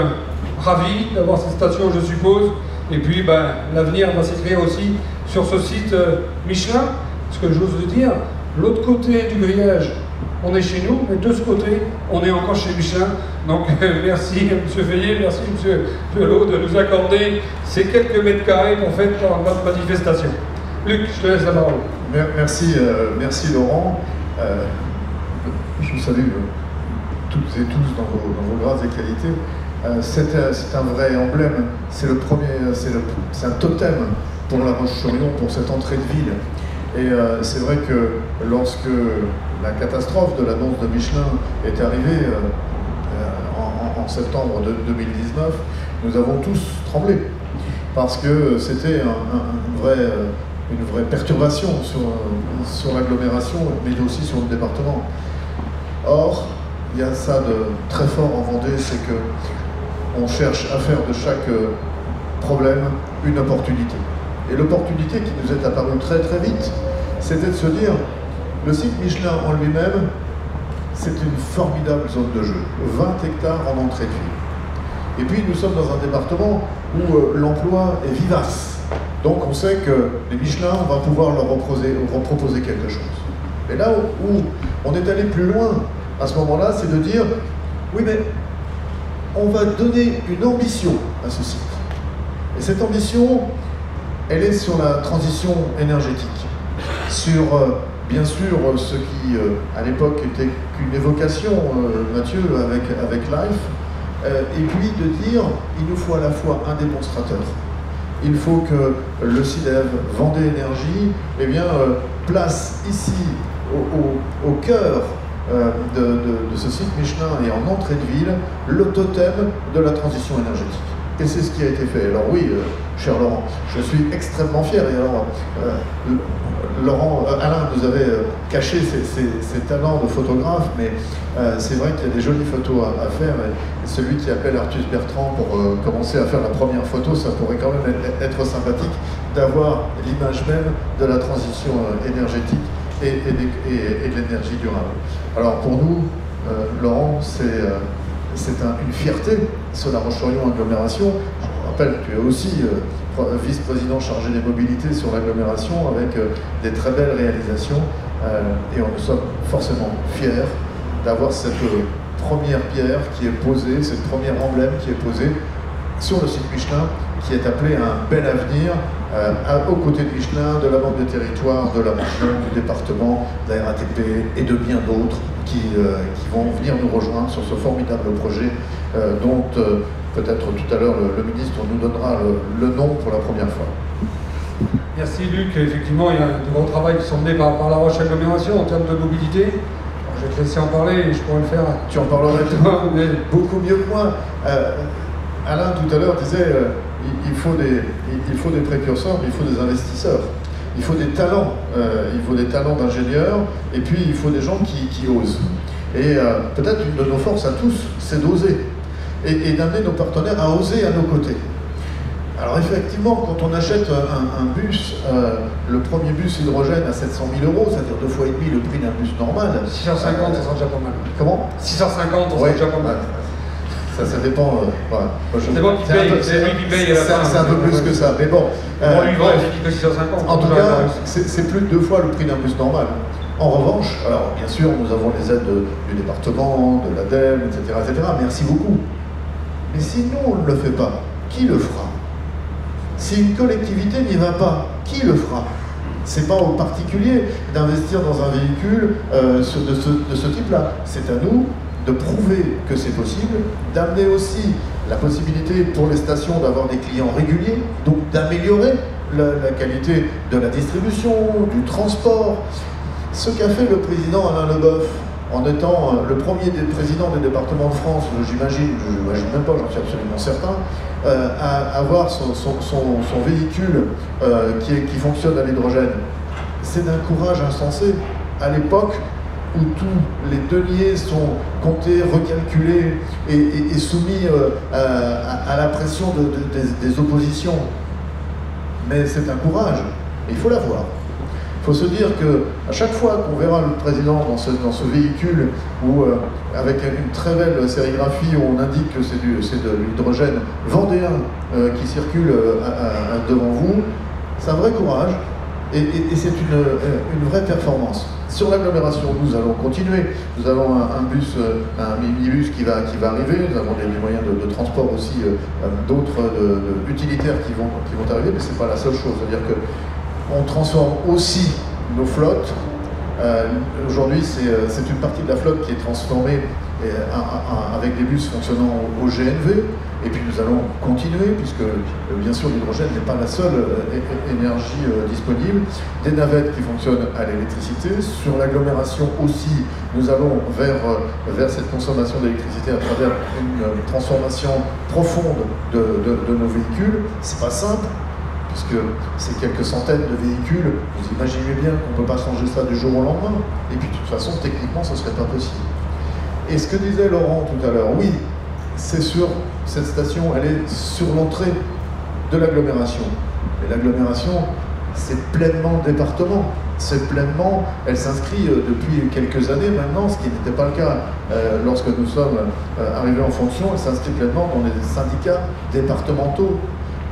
ravi d'avoir cette station, je suppose. Et puis l'avenir va s'écrire aussi sur ce site Michelin. Ce que j'ose vous dire, l'autre côté du grillage, on est chez nous, mais de ce côté, on est encore chez Michelin. Donc merci M. Veillet, merci M. Pelot de nous accorder ces quelques mètres carrés pour faire notre manifestation. Luc, je te laisse la parole. Merci, merci Laurent. Je vous salue toutes et tous dans vos grâces et qualités. C'est un vrai emblème, c'est un totem pour la Roche-sur-Yon, pour cette entrée de ville. Et c'est vrai que lorsque la catastrophe de l'annonce de Michelin est arrivée en septembre 2019, nous avons tous tremblé, parce que c'était une vraie perturbation sur l'agglomération, mais aussi sur le département. Or, il y a ça de très fort en Vendée, c'est que on cherche à faire de chaque problème une opportunité. Et l'opportunité qui nous est apparue très très vite, c'était de se dire, le site Michelin en lui-même, c'est une formidable zone de jeu. 20 hectares en entrée de ville. Et puis nous sommes dans un département où l'emploi est vivace. Donc on sait que les Michelin, on va pouvoir leur proposer quelque chose. Et là où on est allé plus loin, à ce moment-là, c'est de dire, oui mais on va donner une ambition à ce site. Et cette ambition, elle est sur la transition énergétique, sur bien sûr ce qui à l'époque était qu'une évocation, Mathieu, avec Life, et puis de dire, il nous faut à la fois un démonstrateur. Il faut que le CIDEV, Vendée Énergie, eh bien, place ici, au cœur de ce site Michelin et en entrée de ville, le totem de la transition énergétique. Et c'est ce qui a été fait. Alors oui, cher Laurent, je suis extrêmement fier. Et alors, Alain nous avait caché ses talents de photographe, mais c'est vrai qu'il y a des jolies photos à faire. Et celui qui appelle Arthus Bertrand pour commencer à faire la première photo, ça pourrait quand même être sympathique d'avoir l'image même de la transition énergétique et de l'énergie durable. Alors pour nous, Laurent, c'est une fierté sur la Roche-sur-Yon agglomération. Je vous rappelle, tu es aussi vice-président chargé des mobilités sur l'agglomération avec des très belles réalisations et on sommes forcément fiers d'avoir cette première pierre qui est posée, cette première emblème qui est posée sur le site Michelin qui est appelé à un bel avenir aux côtés de Michelin, de la Banque des Territoires, de la région, du département, de la RATP et de bien d'autres qui vont venir nous rejoindre sur ce formidable projet dont peut-être tout à l'heure le ministre nous donnera le nom pour la première fois. Merci Luc, effectivement il y a de gros travail qui sont menés par la Roche Agglomération en termes de mobilité. Alors, je vais te laisser en parler et je pourrais le faire. Tu en parlerais beaucoup mieux que moi. Alain tout à l'heure disait il faut des précurseurs, mais il faut des investisseurs. Il faut des talents d'ingénieurs, et puis il faut des gens qui osent. Et peut-être une de nos forces à tous, c'est d'oser. Et d'amener nos partenaires à oser à nos côtés. Alors effectivement, quand on achète un bus, le premier bus hydrogène à 700 000 €, c'est-à-dire 2 fois et demi le prix d'un bus normal. 650, ça sera déjà pas mal. Comment 650, ça sera déjà pas mal. Ça dépend. Voilà. C'est moi qui paye, c'est lui qui paye à la fin. C'est un peu plus que ça, mais bon. On lui vend, il fait 650. En tout cas, c'est plus de 2 fois le prix d'un bus normal. En revanche, alors bien sûr, nous avons les aides du département, de l'ADEME, etc., etc. Merci beaucoup. Mais si nous, on ne le fait pas, qui le fera? Si une collectivité n'y va pas, qui le fera? C'est pas aux particuliers d'investir dans un véhicule de ce type-là. C'est à nous de prouver que c'est possible, d'amener aussi la possibilité pour les stations d'avoir des clients réguliers, donc d'améliorer la qualité de la distribution, du transport. Ce qu'a fait le président Alain Leboeuf, en étant le premier des présidents des départements de France, j'imagine même pas, j'en suis absolument certain, à avoir son véhicule qui fonctionne à l'hydrogène. C'est d'un courage insensé. À l'époque où tous les deniers sont comptés, recalculés et soumis à la pression des oppositions. Mais c'est un courage, et il faut l'avoir. Il faut se dire qu'à chaque fois qu'on verra le président dans ce véhicule, ou avec une très belle sérigraphie où on indique que c'est de l'hydrogène vendéen qui circule devant vous, c'est un vrai courage et c'est une vraie performance. Sur l'agglomération, nous allons continuer. Nous avons un minibus qui va arriver, nous avons des moyens de transport aussi, d'autres utilitaires qui vont arriver, mais ce n'est pas la seule chose. C'est-à-dire qu'on transforme aussi nos flottes. Aujourd'hui, c'est une partie de la flotte qui est transformée avec des bus fonctionnant au GNV. Et puis nous allons continuer, puisque bien sûr l'hydrogène n'est pas la seule énergie disponible. Des navettes qui fonctionnent à l'électricité. Sur l'agglomération aussi, nous allons vers cette consommation d'électricité à travers une transformation profonde de nos véhicules. C'est pas simple, puisque c'est quelques centaines de véhicules. Vous imaginez bien qu'on ne peut pas changer ça du jour au lendemain. Et puis de toute façon, techniquement, ce ne serait pas possible. Et ce que disait Laurent tout à l'heure, oui, c'est sûr, cette station, elle est sur l'entrée de l'agglomération. Et l'agglomération, c'est pleinement département. c'est pleinement, elle s'inscrit depuis quelques années maintenant, ce qui n'était pas le cas lorsque nous sommes arrivés en fonction, elle s'inscrit pleinement dans les syndicats départementaux,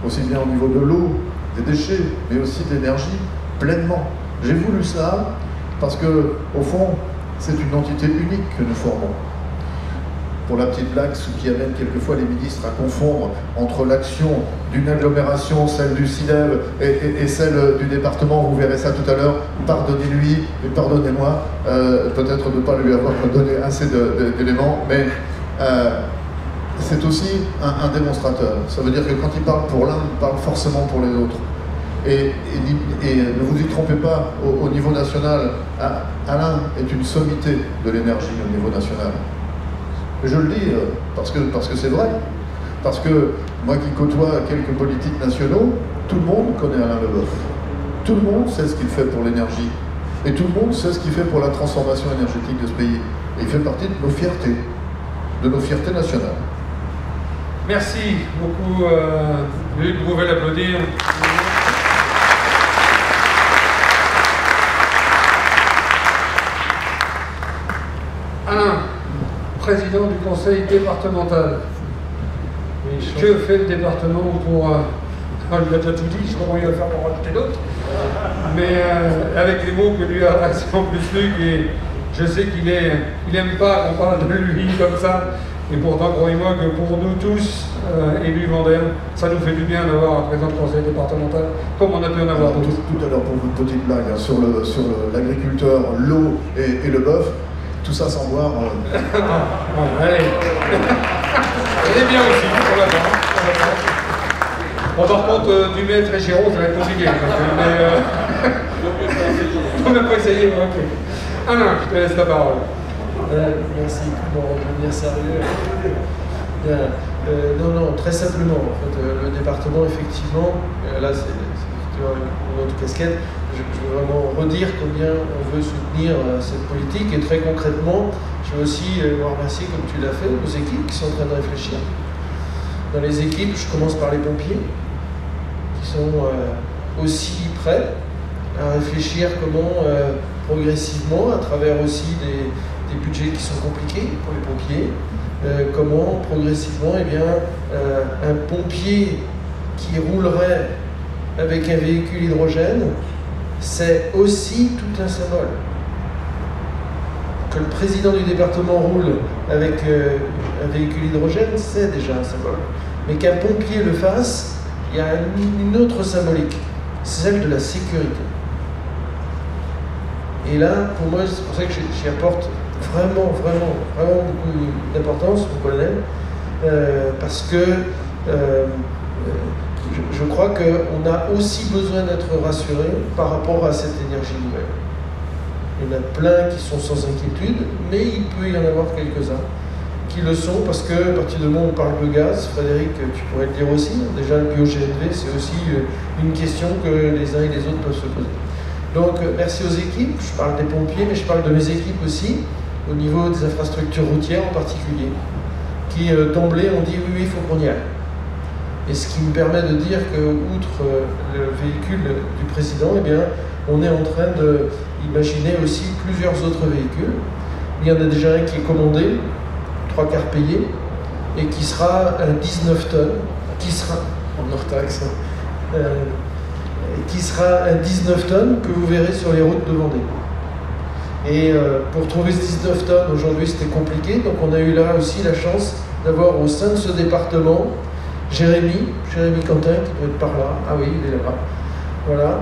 aussi bien au niveau de l'eau, des déchets, mais aussi de l'énergie, pleinement. J'ai voulu ça parce que, au fond, c'est une entité unique que nous formons. Pour la petite blague, ce qui amène quelquefois les ministres à confondre entre l'action d'une agglomération, celle du CIDEV et celle du département, vous verrez ça tout à l'heure, pardonnez-lui et pardonnez-moi, peut-être de ne pas lui avoir donné assez d'éléments, mais c'est aussi un démonstrateur. Ça veut dire que quand il parle pour l'un, il parle forcément pour les autres. Et ne vous y trompez pas, au niveau national, Alain est une sommité de l'énergie au niveau national. Je le dis parce que c'est vrai. Parce que moi qui côtoie quelques politiques nationaux, tout le monde connaît Alain Leboeuf. Tout le monde sait ce qu'il fait pour l'énergie. Et tout le monde sait ce qu'il fait pour la transformation énergétique de ce pays. Et il fait partie de nos fiertés nationales. Merci beaucoup, Luc, vous pouvez l'applaudir. Alain, président du conseil départemental. Que fait le département pour... il a déjà tout dit, je ne sais pas comment il va faire pour rajouter d'autres. Mais avec les mots que lui a adressés en plus Luc, et je sais qu'il n'aime pas qu'on parle de lui comme ça. Et pourtant, croyez-moi que pour nous tous, élus vendéens, ça nous fait du bien d'avoir un président de conseil départemental, comme on a pu en avoir d'autres. Tout à l'heure, pour une petite blague, hein, sur l'agriculteur, l'eau et le bœuf, tout ça sans boire. Allez. Elle est bien aussi, on l'attend. Bon, par contre, du maître et Giraud, ça va être compliqué. Mais faut même pas essayer, ok. Alain, je te laisse la parole. Merci pour devenir sérieux. Non, très simplement. En fait, le département, effectivement, là c'est une autre casquette. Je veux vraiment redire combien on veut soutenir cette politique et très concrètement, je veux aussi remercier, comme tu l'as fait, nos équipes qui sont en train de réfléchir. Dans les équipes, je commence par les pompiers qui sont aussi prêts à réfléchir comment progressivement, à travers aussi des budgets qui sont compliqués pour les pompiers, comment progressivement, eh bien, un pompier qui roulerait avec un véhicule hydrogène, c'est aussi tout un symbole. Que le président du département roule avec un véhicule hydrogène, c'est déjà un symbole. Mais qu'un pompier le fasse, il y a une autre symbolique, c'est celle de la sécurité. Et là, pour moi, c'est pour ça que j'y apporte vraiment beaucoup d'importance, mon colonel, parce que je crois qu'on a aussi besoin d'être rassuré par rapport à cette énergie nouvelle. Il y en a plein qui sont sans inquiétude, mais il peut y en avoir quelques-uns qui le sont, parce qu'à partir du moment où on parle de gaz, Frédéric, tu pourrais le dire aussi, déjà le bio-GNV, c'est aussi une question que les uns et les autres peuvent se poser. Donc merci aux équipes, je parle des pompiers, mais je parle de mes équipes aussi, au niveau des infrastructures routières en particulier, qui d'emblée ont dit oui, il faut qu'on y aille. Et ce qui me permet de dire que, outre le véhicule du président, eh bien, on est en train d'imaginer aussi plusieurs autres véhicules. Il y en a déjà un qui est commandé, 3 quarts payé, et qui sera un 19 tonnes, qui sera, en hors-taxe, qui sera un 19 tonnes que vous verrez sur les routes de Vendée. Et pour trouver ce 19 tonnes, aujourd'hui c'était compliqué, donc on a eu là aussi la chance d'avoir au sein de ce département Jérémy Quentin, qui doit être par là, ah oui, il est là-bas, voilà,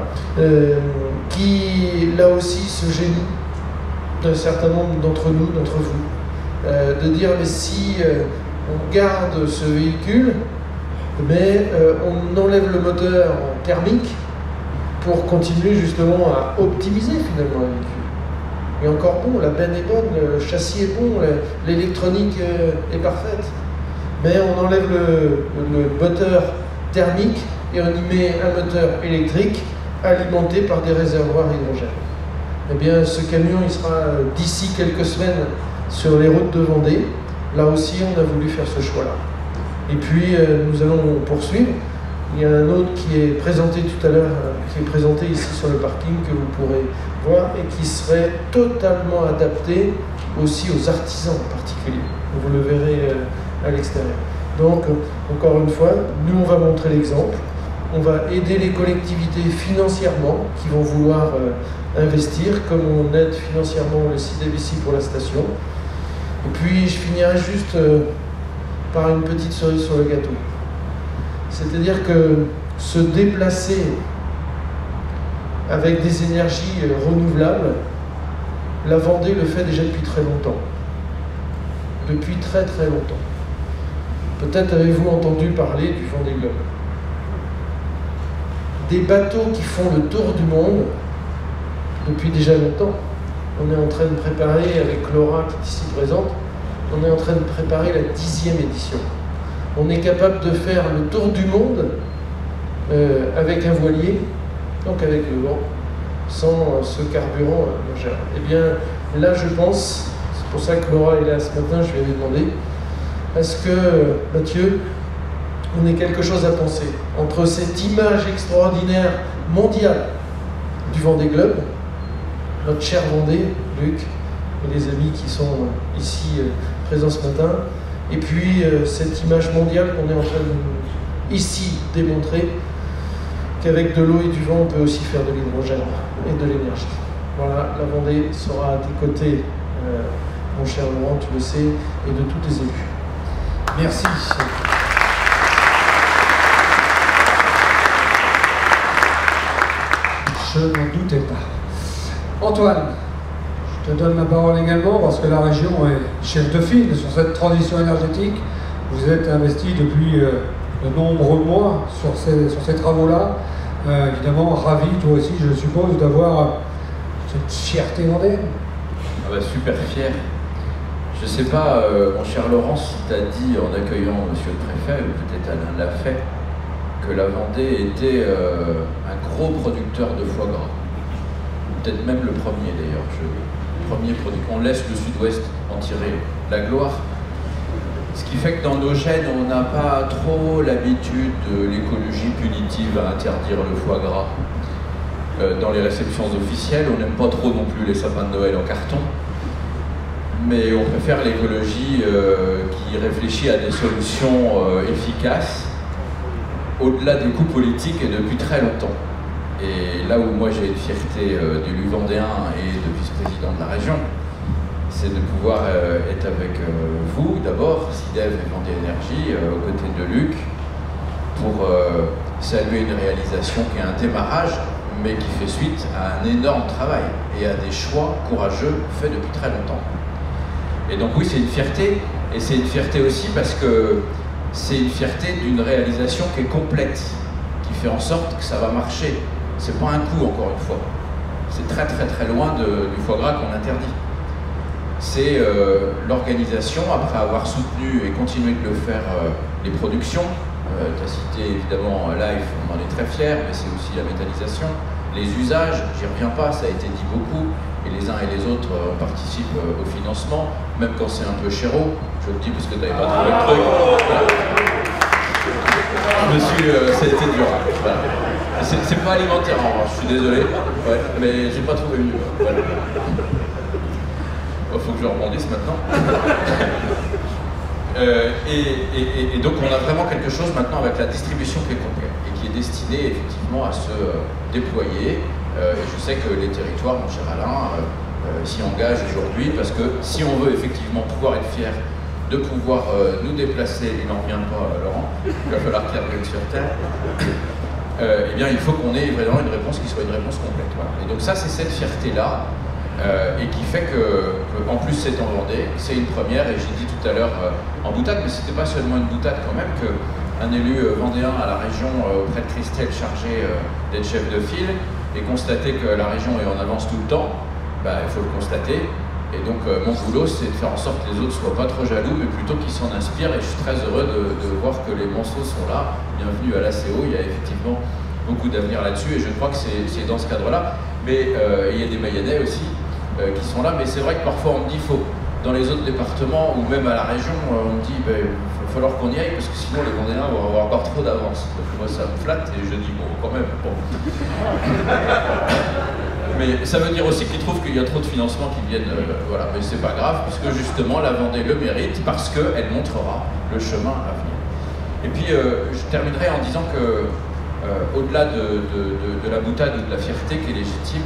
qui là aussi se génie d'un certain nombre d'entre nous, d'entre vous, de dire mais si on garde ce véhicule, mais on enlève le moteur thermique pour continuer justement à optimiser finalement le véhicule. Et encore bon, la benne est bonne, le châssis est bon, l'électronique est parfaite. Mais on enlève le moteur thermique et on y met un moteur électrique alimenté par des réservoirs hydrogène. Eh bien, ce camion, il sera d'ici quelques semaines sur les routes de Vendée. Là aussi, on a voulu faire ce choix-là. Et puis, nous allons poursuivre. Il y a un autre qui est présenté tout à l'heure, qui est présenté ici sur le parking, que vous pourrez voire, et qui serait totalement adapté aussi aux artisans en particulier. Vous le verrez à l'extérieur. Donc, encore une fois, nous, on va montrer l'exemple. On va aider les collectivités financièrement qui vont vouloir investir, comme on aide financièrement le CIDEV ici pour la station. Et puis, je finirai juste par une petite cerise sur le gâteau. C'est-à-dire que se déplacer avec des énergies renouvelables, la Vendée le fait déjà depuis très longtemps. Depuis très très longtemps. Peut-être avez-vous entendu parler du Vendée Globe. Des bateaux qui font le tour du monde depuis déjà longtemps. On est en train de préparer, avec Laura qui est ici présente, on est en train de préparer la 10e édition. On est capable de faire le tour du monde avec un voilier, donc avec le vent, sans ce carburant légère. Eh bien, là, je pense, c'est pour ça que Laura est là ce matin, je lui avais demandé, est-ce que, Mathieu, on ait quelque chose à penser entre cette image extraordinaire mondiale du Vendée Globe, notre cher Vendée, Luc, et les amis qui sont ici présents ce matin, et puis cette image mondiale qu'on est en train de ici démontrer, qu'avec de l'eau et du vent, on peut aussi faire de l'hydrogène et de l'énergie. Voilà, la Vendée sera à tes côtés, mon cher Laurent, tu le sais, et de tous tes élus. Merci. Je n'en doutais pas. Antoine, je te donne la parole également parce que la région est chef de file sur cette transition énergétique. Vous êtes investi depuis de nombreux mois sur ces travaux-là. Évidemment, ravi, toi aussi, je suppose, d'avoir cette fierté vendéenne. Ah bah, super fier. Je ne sais pas, mon cher Laurent, si tu as dit en accueillant monsieur le préfet, ou peut-être Alain l'a fait, que la Vendée était un gros producteur de foie gras. Peut-être même le premier d'ailleurs. Le premier producteur. On laisse le sud-ouest en tirer la gloire. Ce qui fait que dans nos gènes, on n'a pas trop l'habitude de l'écologie punitive à interdire le foie gras. Dans les réceptions officielles, on n'aime pas trop non plus les sapins de Noël en carton. Mais on préfère l'écologie qui réfléchit à des solutions efficaces au-delà des coups politiques et depuis très longtemps. Et là où moi j'ai une fierté d'élu vendéen et de vice-président de la région, c'est de pouvoir être avec vous d'abord, CIDEV et Vendée Énergie, aux côtés de Luc, pour saluer une réalisation qui est un démarrage, mais qui fait suite à un énorme travail et à des choix courageux faits depuis très longtemps. Et donc oui, c'est une fierté, et c'est une fierté aussi parce que c'est une fierté d'une réalisation qui est complète, qui fait en sorte que ça va marcher. C'est pas un coup, encore une fois. C'est très très très loin du foie gras qu'on interdit. C'est l'organisation, après avoir soutenu et continué de le faire, les productions. Tu as cité évidemment Life, on en est très fiers, mais c'est aussi la métallisation. Les usages, j'y reviens pas, ça a été dit beaucoup. Et les uns et les autres participent au financement, même quand c'est un peu chéro. Je le dis parce que tu n'avais pas trouvé le truc. Voilà. Ça a été dur. Voilà. C'est pas alimentaire en revanche, je suis désolé, ouais, mais j'ai pas trouvé mieux. Voilà. Faut que je rebondisse maintenant. Et donc on a vraiment quelque chose maintenant avec la distribution qui est complète et qui est destinée effectivement à se déployer. Et je sais que les territoires, mon cher Alain, s'y engagent aujourd'hui parce que si on veut effectivement pouvoir être fier de pouvoir nous déplacer, il n'en revient pas Laurent, il va falloir qu'il revienne sur Terre, eh bien il faut qu'on ait vraiment une réponse qui soit une réponse complète. Voilà. Et donc ça c'est cette fierté-là et qui fait que en plus c'est en Vendée, c'est une première et j'ai dit tout à l'heure en boutade, mais c'était pas seulement une boutade quand même, qu'un élu vendéen à la région auprès de Christelle chargé d'être chef de file et constater que la région est en avance tout le temps, bah, il faut le constater. Et donc mon boulot c'est de faire en sorte que les autres ne soient pas trop jaloux, mais plutôt qu'ils s'en inspirent. Et je suis très heureux de voir que les monceaux sont là. Bienvenue à l'ACO, il y a effectivement beaucoup d'avenir là-dessus et je crois que c'est dans ce cadre-là. Mais il y a des Mayennais aussi qui sont là, mais c'est vrai que parfois on me dit faut, dans les autres départements ou même à la région, on me dit il va falloir qu'on y aille parce que sinon les Vendéens vont avoir encore trop d'avance. Donc moi ça me flatte et je dis bon quand même bon. Mais ça veut dire aussi qu'ils trouvent qu'il y a trop de financements qui viennent, voilà, mais c'est pas grave, puisque justement la Vendée le mérite, parce qu'elle montrera le chemin à venir. Et puis je terminerai en disant que, au-delà de la boutade ou de la fierté qui est légitime,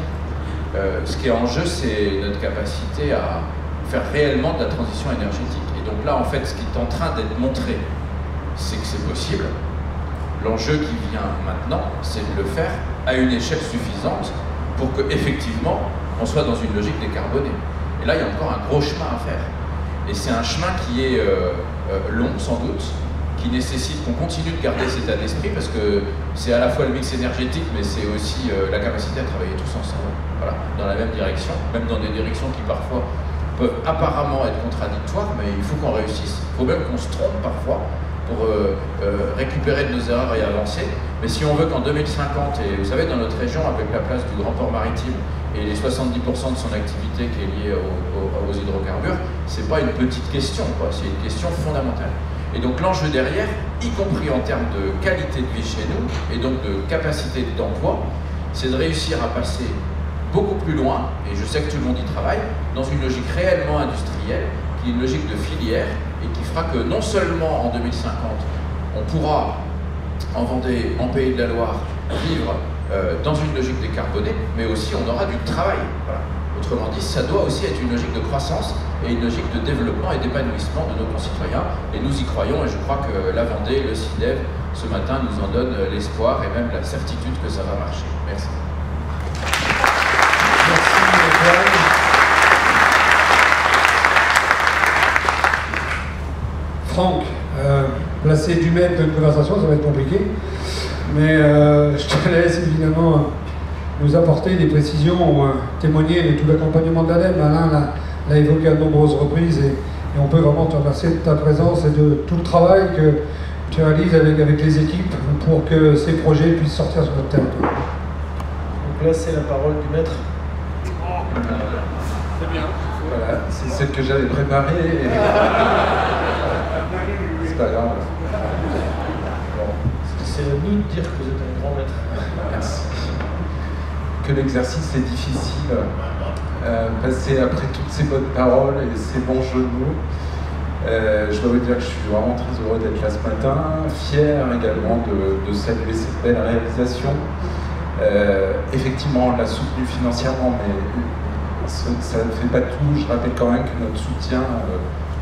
ce qui est en jeu, c'est notre capacité à faire réellement de la transition énergétique. Et donc là, en fait, ce qui est en train d'être montré, c'est que c'est possible. L'enjeu qui vient maintenant, c'est de le faire à une échelle suffisante pour qu'effectivement, on soit dans une logique décarbonée. Et là, il y a encore un gros chemin à faire. Et c'est un chemin qui est long, sans doute, qui nécessite qu'on continue de garder cet état d'esprit, parce que c'est à la fois le mix énergétique, mais c'est aussi la capacité à travailler tous ensemble, voilà, dans la même direction, même dans des directions qui parfois peuvent apparemment être contradictoires, mais il faut qu'on réussisse. Il faut même qu'on se trompe parfois pour récupérer de nos erreurs et avancer. Mais si on veut qu'en 2050, et vous savez, dans notre région, avec la place du Grand Port Maritime et les 70% de son activité qui est liée aux hydrocarbures, c'est pas une petite question, c'est une question fondamentale. Et donc l'enjeu derrière, y compris en termes de qualité de vie chez nous, et donc de capacité d'emploi, c'est de réussir à passer beaucoup plus loin, et je sais que tout le monde y travaille, dans une logique réellement industrielle, qui est une logique de filière, et qui fera que non seulement en 2050, on pourra, en Vendée, en Pays de la Loire, vivre dans une logique décarbonée, mais aussi on aura du travail. Voilà. Autrement dit, ça doit aussi être une logique de croissance et une logique de développement et d'épanouissement de nos concitoyens. Et nous y croyons, et je crois que la Vendée, le CIDEV, ce matin, nous en donne l'espoir et même la certitude que ça va marcher. Merci. Franck, placer du maître dans une conversation, ça va être compliqué. Mais je te laisse évidemment nous apporter des précisions, témoigner de tout l'accompagnement de l'ADEME. Alain l'a évoqué à de nombreuses reprises et on peut vraiment te remercier de ta présence et de tout le travail que tu réalises avec les équipes pour que ces projets puissent sortir sur notre territoire. Donc là, c'est la parole du maître. C'est bien. Voilà, c'est celle que j'avais préparée. Et... c'est pas grave. Bon. C'est à nous de dire que vous êtes un grand maître. Merci. Que l'exercice est difficile. Passer après toutes ces bonnes paroles et ces bons jeux de mots. Je dois vous dire que je suis vraiment très heureux d'être là ce matin, fier également de saluer cette belle réalisation. Effectivement, on l'a soutenu financièrement, mais ça ne fait pas tout. Je rappelle quand même que notre soutien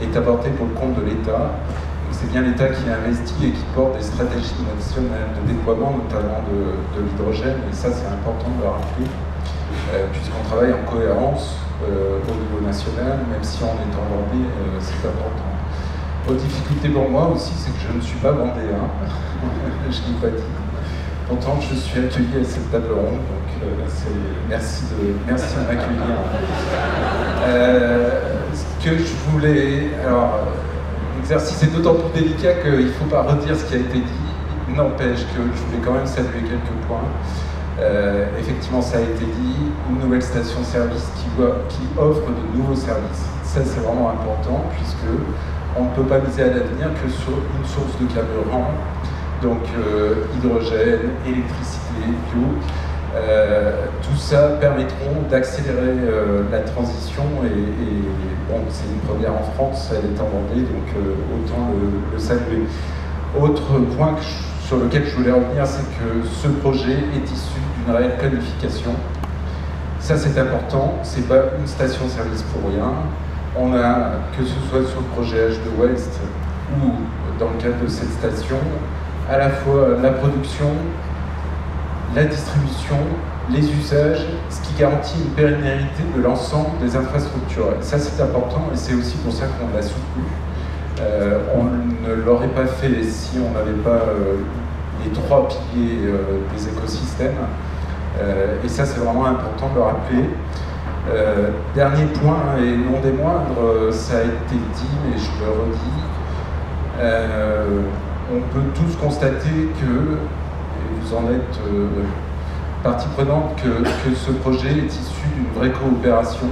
est apporté pour le compte de l'État. C'est bien l'État qui investit et qui porte des stratégies nationales de déploiement, notamment de l'hydrogène, et ça c'est important de le rappeler, puisqu'on travaille en cohérence au niveau national, même si on est en Vendée, c'est important. Autre difficulté pour moi aussi, c'est que je ne suis pas vendéen, je ne l'ai pas dit. Pourtant, je suis accueilli à cette table ronde, donc merci de m'accueillir. Ce que je voulais... Alors, l'exercice est d'autant plus délicat qu'il ne faut pas redire ce qui a été dit. N'empêche que je voulais quand même saluer quelques points. Effectivement, ça a été dit, une nouvelle station-service qui offre de nouveaux services. Ça, c'est vraiment important, puisque on ne peut pas miser à l'avenir que sur une source de carburant, donc hydrogène, électricité, bio. Tout ça permettront d'accélérer la transition et bon, c'est une première en France, elle est en Vendée, donc autant le saluer. Autre point sur lequel je voulais revenir, c'est que ce projet est issu d'une réelle planification. Ça c'est important, c'est pas une station-service pour rien. On a, que ce soit sur le projet H2 Ouest ou dans le cadre de cette station, à la fois la production, la distribution, les usages, ce qui garantit une pérennité de l'ensemble des infrastructures. Et ça c'est important et c'est aussi pour ça qu'on l'a soutenu. On ne l'aurait pas fait si on n'avait pas les trois piliers des écosystèmes. Et ça c'est vraiment important de le rappeler. Dernier point, et non des moindres, ça a été dit, mais je le redis, on peut tous constater que, et vous en êtes partie prenante, que ce projet est issu d'une vraie coopération.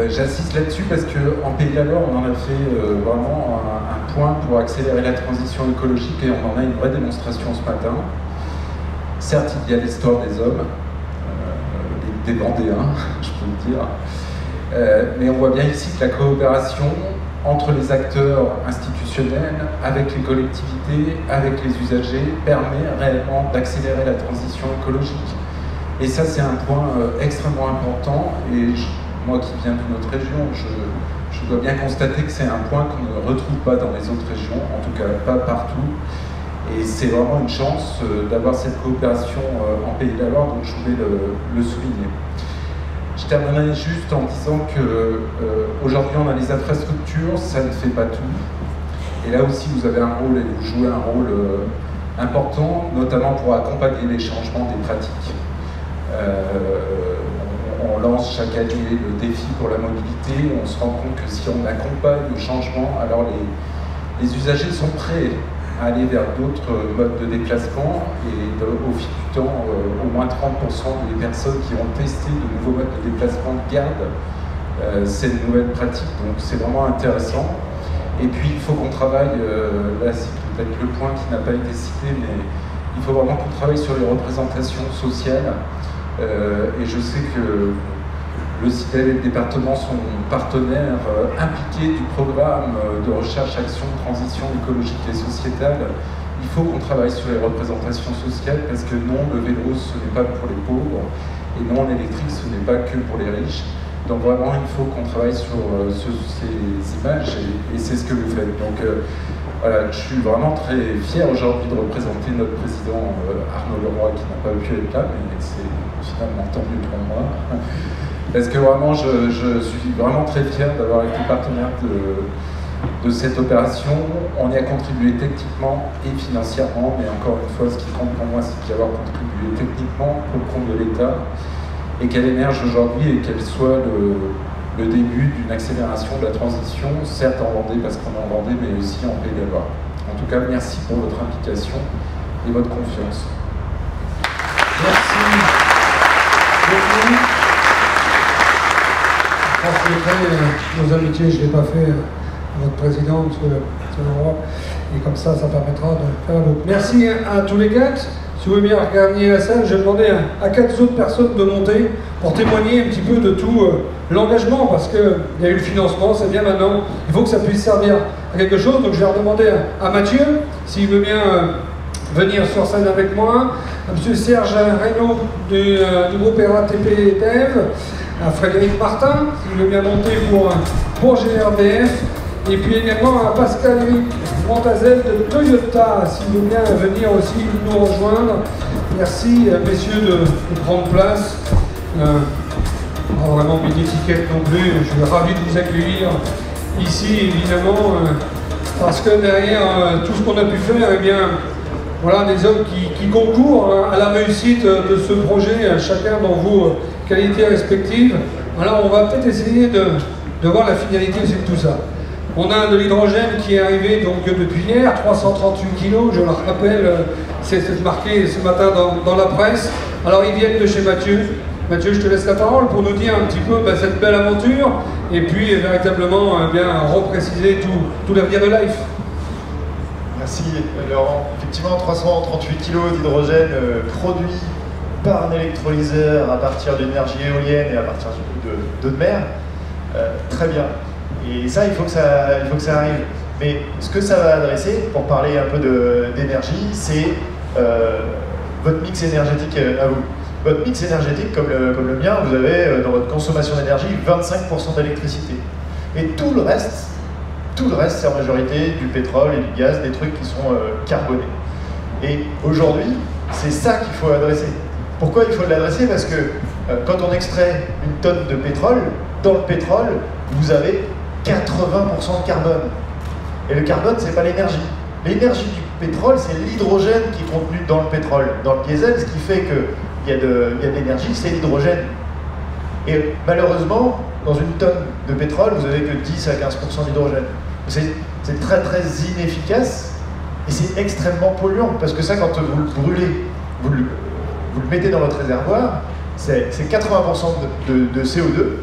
J'insiste là-dessus parce qu'en Pays de la Loire, on en a fait vraiment un point pour accélérer la transition écologique et on en a une vraie démonstration ce matin. Certes, il y a l'histoire des hommes, des Vendéens, je peux le dire. Mais on voit bien ici que la coopération entre les acteurs institutionnels, avec les collectivités, avec les usagers, permet réellement d'accélérer la transition écologique. Et ça, c'est un point extrêmement important. Et moi qui viens d'une autre région, je dois bien constater que c'est un point qu'on ne retrouve pas dans les autres régions, en tout cas pas partout. Et c'est vraiment une chance d'avoir cette coopération en Pays de la Loire, donc je voulais le souligner. Je terminerai juste en disant qu'aujourd'hui on a les infrastructures, ça ne fait pas tout. Et là aussi vous avez un rôle et vous jouez un rôle important, notamment pour accompagner les changements des pratiques. On lance chaque année le défi pour la mobilité, on se rend compte que si on accompagne le changement, alors les usagers sont prêts à aller vers d'autres modes de déplacement et au fil du temps, au moins 30% des personnes qui ont testé de nouveaux modes de déplacement gardent ces nouvelles pratiques, donc c'est vraiment intéressant. Et puis il faut qu'on travaille, là c'est peut-être le point qui n'a pas été cité, mais il faut vraiment qu'on travaille sur les représentations sociales. Et je sais que le CIDEV et le département sont partenaires impliqués du programme de recherche, action, transition écologique et sociétale. Il faut qu'on travaille sur les représentations sociales parce que non, le vélo, ce n'est pas pour les pauvres et non, l'électrique, ce n'est pas que pour les riches. Donc vraiment, il faut qu'on travaille sur ces images et c'est ce que vous faites. Donc voilà, je suis vraiment très fier aujourd'hui de représenter notre président Arnaud Leroy qui n'a pas pu être là, mais c'est finalement tant mieux pour moi. Parce que vraiment, je suis vraiment très fier d'avoir été partenaire de cette opération. On y a contribué techniquement et financièrement, mais encore une fois, ce qui compte pour moi, c'est d'y avoir contribué techniquement pour le compte de l'État et qu'elle émerge aujourd'hui et qu'elle soit le début d'une accélération de la transition, certes en Vendée parce qu'on est en Vendée, mais aussi en Pays de la Loire. En tout cas, merci pour votre implication et votre confiance. Merci beaucoup. Nos amitiés, je ne l'ai pas fait à votre président, M. Leroy, et comme ça, ça permettra de faire l'autre. Merci à tous les quatre. Si vous voulez bien regarder la salle, je vais demander à 4 autres personnes de monter pour témoigner un petit peu de tout l'engagement, parce qu'il y a eu le financement, c'est bien maintenant, il faut que ça puisse servir à quelque chose. Donc je vais redemander à Mathieu, s'il veut bien venir sur scène avec moi, à M. Serge Reynaud du groupe RATP TEV, à Frédéric Martin, s'il veut bien monter pour GRDF, et puis également à Pascal-Éric Montazel de Toyota, s'il veut bien venir aussi nous rejoindre. Merci messieurs de prendre place. Pas vraiment mis d'étiquette non plus, je suis ravi de vous accueillir ici évidemment, parce que derrière tout ce qu'on a pu faire, eh bien, voilà des hommes qui concourent à la réussite de ce projet, chacun dans vos qualités respectives. Alors on va peut-être essayer de voir la finalité aussi de tout ça. On a de l'hydrogène qui est arrivé donc depuis hier, 338 kg, je le rappelle, c'est marqué ce matin dans la presse. Alors ils viennent de chez Mathieu. Mathieu, je te laisse la parole pour nous dire un petit peu cette belle aventure et puis véritablement bien repréciser tout l'avenir de Life. Merci Laurent. Effectivement, 338 kg d'hydrogène produit par un électrolyseur à partir d'énergie éolienne et à partir d'eau de mer. Très bien. Et ça, il faut que ça arrive. Mais ce que ça va adresser, pour parler un peu d'énergie, c'est votre mix énergétique à vous. Votre mix énergétique, comme le mien, vous avez dans votre consommation d'énergie 25% d'électricité. Et tout le reste, c'est en majorité du pétrole et du gaz, des trucs qui sont carbonés. Et aujourd'hui, c'est ça qu'il faut adresser. Pourquoi il faut l'adresser? Parce que quand on extrait une tonne de pétrole, dans le pétrole, vous avez 80% de carbone. Et le carbone, c'est pas l'énergie. L'énergie du pétrole, c'est l'hydrogène qui est contenu dans le pétrole. Dans le diesel, ce qui fait qu'il y a de l'énergie, c'est l'hydrogène. Et malheureusement, dans une tonne de pétrole, vous n'avez que 10 à 15% d'hydrogène. C'est très très inefficace et c'est extrêmement polluant. Parce que ça, quand vous le brûlez, vous le mettez dans votre réservoir, c'est 80% de CO2,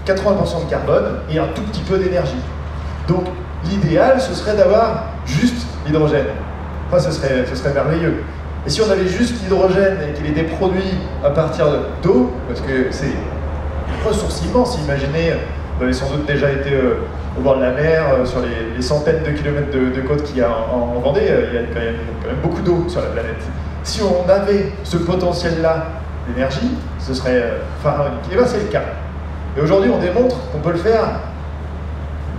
80% de carbone et un tout petit peu d'énergie. Donc l'idéal, ce serait d'avoir juste l'hydrogène. Enfin, ce serait merveilleux. Et si on avait juste l'hydrogène et qu'il était produit à partir d'eau, parce que c'est une ressource immense, imaginez, vous avez sans doute déjà été au bord de la mer, sur les centaines de kilomètres de côte qu'il y a en Vendée, il y a quand même beaucoup d'eau sur la planète. Si on avait ce potentiel-là d'énergie, ce serait pharaonique. Et bien c'est le cas. Et aujourd'hui on démontre qu'on peut le faire,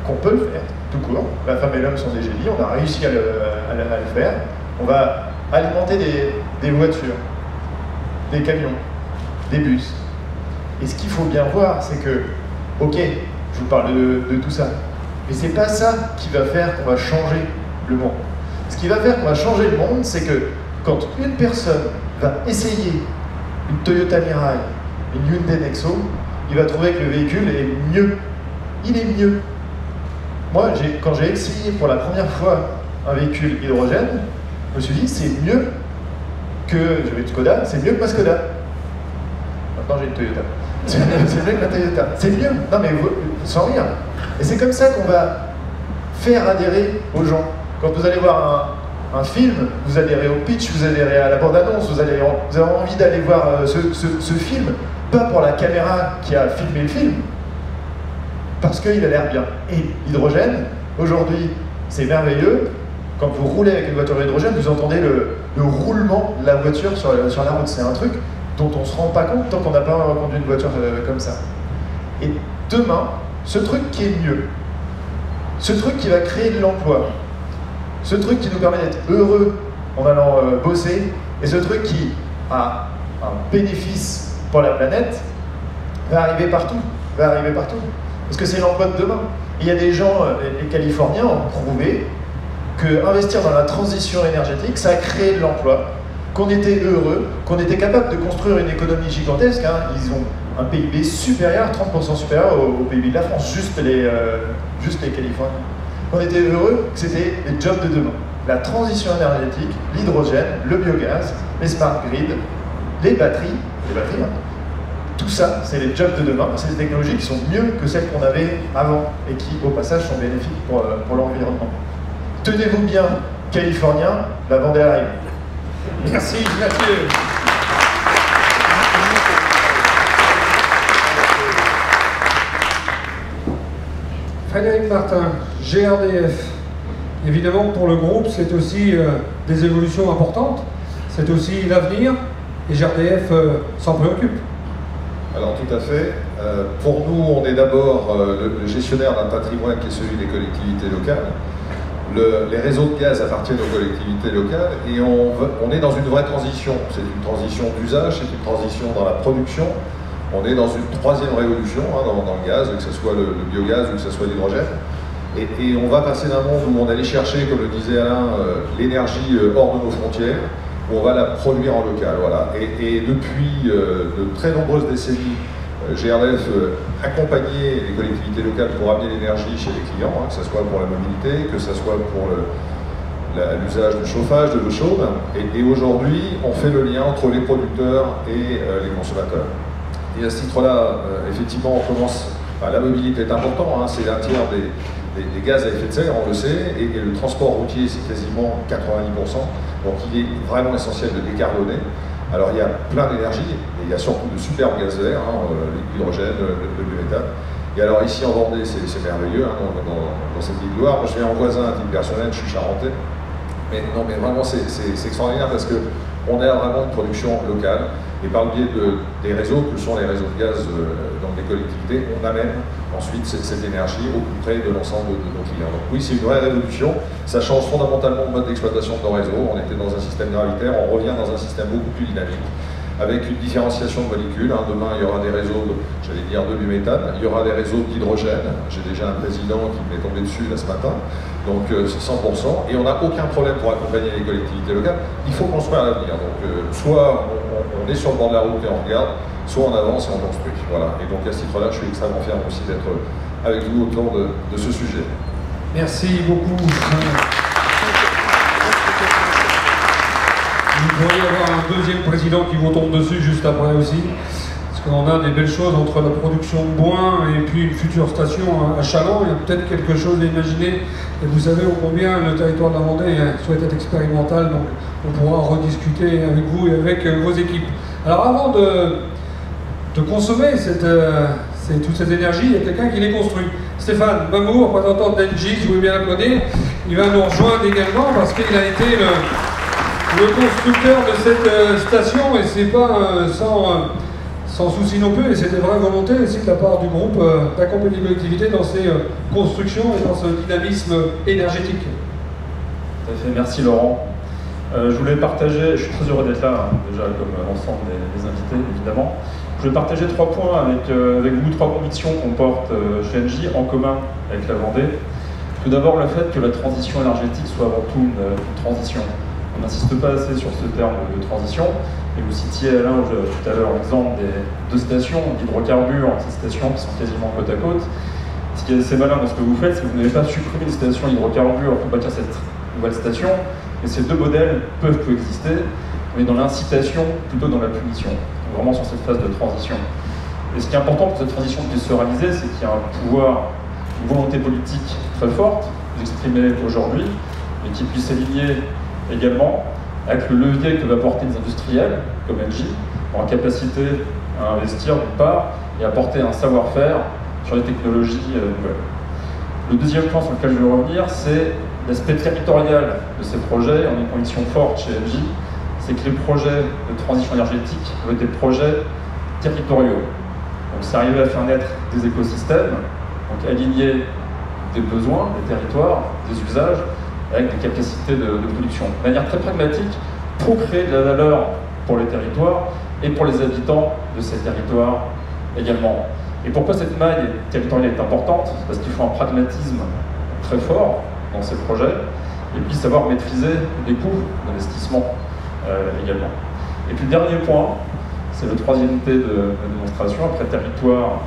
tout court. La femme et l'homme sont des génies, on a réussi à le faire. On va alimenter des voitures, des camions, des bus. Et ce qu'il faut bien voir, c'est que, ok, je vous parle de tout ça, mais c'est pas ça qui va faire qu'on va changer le monde. Ce qui va faire qu'on va changer le monde, c'est que quand une personne va essayer une Toyota Mirai, une Hyundai Nexo, il va trouver que le véhicule est mieux. Il est mieux. Moi, quand j'ai essayé pour la première fois un véhicule hydrogène, je me suis dit, c'est mieux que... J'avais une Skoda, c'est mieux que ma Skoda. Maintenant, j'ai une Toyota. C'est mieux que la Toyota. C'est mieux. Non, mais sans rire. Et c'est comme ça qu'on va faire adhérer aux gens. Quand vous allez voir un film, vous adhérez au pitch, vous adhérez à la bande-annonce, vous avez envie d'aller voir ce film, pas pour la caméra qui a filmé le film, parce qu'il a l'air bien. Et l'hydrogène, aujourd'hui, c'est merveilleux. Quand vous roulez avec une voiture à hydrogène, vous entendez le roulement de la voiture sur la route. C'est un truc dont on ne se rend pas compte tant qu'on n'a pas conduit une voiture comme ça. Et demain, ce truc qui est mieux, ce truc qui va créer de l'emploi, ce truc qui nous permet d'être heureux en allant bosser, et ce truc qui a un bénéfice pour la planète, va arriver partout. Parce que c'est l'emploi de demain. Et il y a des gens, les Californiens ont prouvé qu'investir dans la transition énergétique, ça a créé de l'emploi, qu'on était heureux, qu'on était capable de construire une économie gigantesque. Hein. Ils ont un PIB supérieur, 30% supérieur au PIB de la France, juste les Californiens. On était heureux que c'était les jobs de demain. La transition énergétique, l'hydrogène, le biogaz, les smart grids, les batteries, hein. Tout ça, c'est les jobs de demain. C'est des technologies qui sont mieux que celles qu'on avait avant et qui, au passage, sont bénéfiques pour l'environnement. Tenez-vous bien, Californiens, la Vendée arrive. Merci Mathieu. Frédéric Martin, GRDF. Évidemment, pour le groupe, c'est aussi des évolutions importantes. C'est aussi l'avenir et GRDF s'en préoccupe. Alors tout à fait. Pour nous, on est d'abord le gestionnaire d'un patrimoine qui est celui des collectivités locales. Les réseaux de gaz appartiennent aux collectivités locales et on est dans une vraie transition. C'est une transition d'usage, c'est une transition dans la production. On est dans une troisième révolution dans le gaz, que ce soit le biogaz ou que ce soit l'hydrogène. Et on va passer d'un monde où on allait chercher, comme le disait Alain, l'énergie hors de nos frontières, où on va la produire en local. Voilà. Et depuis de très nombreuses décennies, GRDF accompagnait les collectivités locales pour amener l'énergie chez les clients, que ce soit pour la mobilité, que ce soit pour l'usage du chauffage, de l'eau chaude. Et aujourd'hui, on fait le lien entre les producteurs et les consommateurs. Et à ce titre-là, effectivement, on commence... la mobilité est importante, c'est un tiers des gaz à effet de serre, on le sait, et le transport routier, c'est quasiment 90%. Donc il est vraiment essentiel de décarboner. Alors il y a plein d'énergie, mais il y a surtout de superbes gaz verts, l'hydrogène, le biométhane. Et alors ici en Vendée, c'est merveilleux, dans cette ville de Loire. Moi je viens en voisin à titre personnel, je suis charentais. Mais non, mais vraiment c'est extraordinaire parce qu'on a vraiment une production locale. Et par le biais des réseaux, que sont les réseaux de gaz dans les collectivités, on amène ensuite cette énergie au plus près de l'ensemble de nos clients. Donc oui, c'est une vraie révolution. Ça change fondamentalement le mode d'exploitation de nos réseaux. On était dans un système gravitaire, on revient dans un système beaucoup plus dynamique, avec une différenciation de molécules. Demain, il y aura des réseaux, j'allais dire, de biométhane. Il y aura des réseaux d'hydrogène. J'ai déjà un président qui m'est tombé dessus là ce matin. Donc c'est 100%. Et on n'a aucun problème pour accompagner les collectivités locales. Il faut construire l'avenir. Donc soit on est sur le bord de la route et on regarde, soit on avance et on construit. Voilà. Et donc à ce titre-là, je suis extrêmement fier aussi d'être avec vous autour de ce sujet. Merci beaucoup. Vous pourriez avoir un deuxième président qui vous tombe dessus juste après aussi. Parce qu'on a des belles choses entre la production de Boin et puis une future station à Châlons. Il y a peut-être quelque chose à imaginer. Et vous savez ô combien le territoire de la Vendée souhaite être expérimental. Donc on pourra rediscuter avec vous et avec vos équipes. Alors avant de consommer toute cette énergie, il y a quelqu'un qui les construit. Stéphane Mamour, représentant d'Engie, si vous voulez bien l'applaudir, il va nous rejoindre également parce qu'il a été le constructeur de cette station et c'est pas sans souci non plus, et c'est une vraie volonté aussi de la part du groupe d'accompagner les collectivités dans ces constructions et dans ce dynamisme énergétique. Tout à fait, merci Laurent. Je voulais partager, je suis très heureux d'être là, déjà comme l'ensemble des invités évidemment. Je voulais partager 3 points avec vous, 3 convictions qu'on porte chez Engie en commun avec la Vendée. Tout d'abord le fait que la transition énergétique soit avant tout une transition. On n'insiste pas assez sur ce terme de transition. Et vous citiez Alain tout à l'heure l'exemple des 2 stations d'hydrocarbures, ces stations qui sont quasiment côte à côte. Ce qui est assez malin dans ce que vous faites, c'est que vous n'avez pas supprimé les stations d'hydrocarbures pour bâtir cette nouvelle station, et ces 2 modèles peuvent coexister, mais dans l'incitation plutôt que dans la punition. Donc vraiment sur cette phase de transition. Et ce qui est important pour que cette transition puisse se réaliser, c'est qu'il y a un pouvoir, une volonté politique très forte, exprimée aujourd'hui, mais qui puisse s'aligner également avec le levier que va apporter les industriels, comme Engie, en capacité à investir d'une part, et à apporter un savoir-faire sur les technologies nouvelles. Le deuxième point sur lequel je veux revenir, c'est l'aspect territorial de ces projets. On a une conviction forte chez Engie, c'est que les projets de transition énergétique doivent être des projets territoriaux. Donc c'est arriver à faire naître des écosystèmes, donc aligner des besoins, des territoires, des usages, avec des capacités de production, de manière très pragmatique, pour créer de la valeur pour les territoires et pour les habitants de ces territoires également. Et pourquoi cette maille territoriale est importante? Parce qu'il faut un pragmatisme très fort dans ces projets, et puis savoir maîtriser les coûts d'investissement également. Et puis le dernier point, c'est le 3e T de la démonstration, après territoire,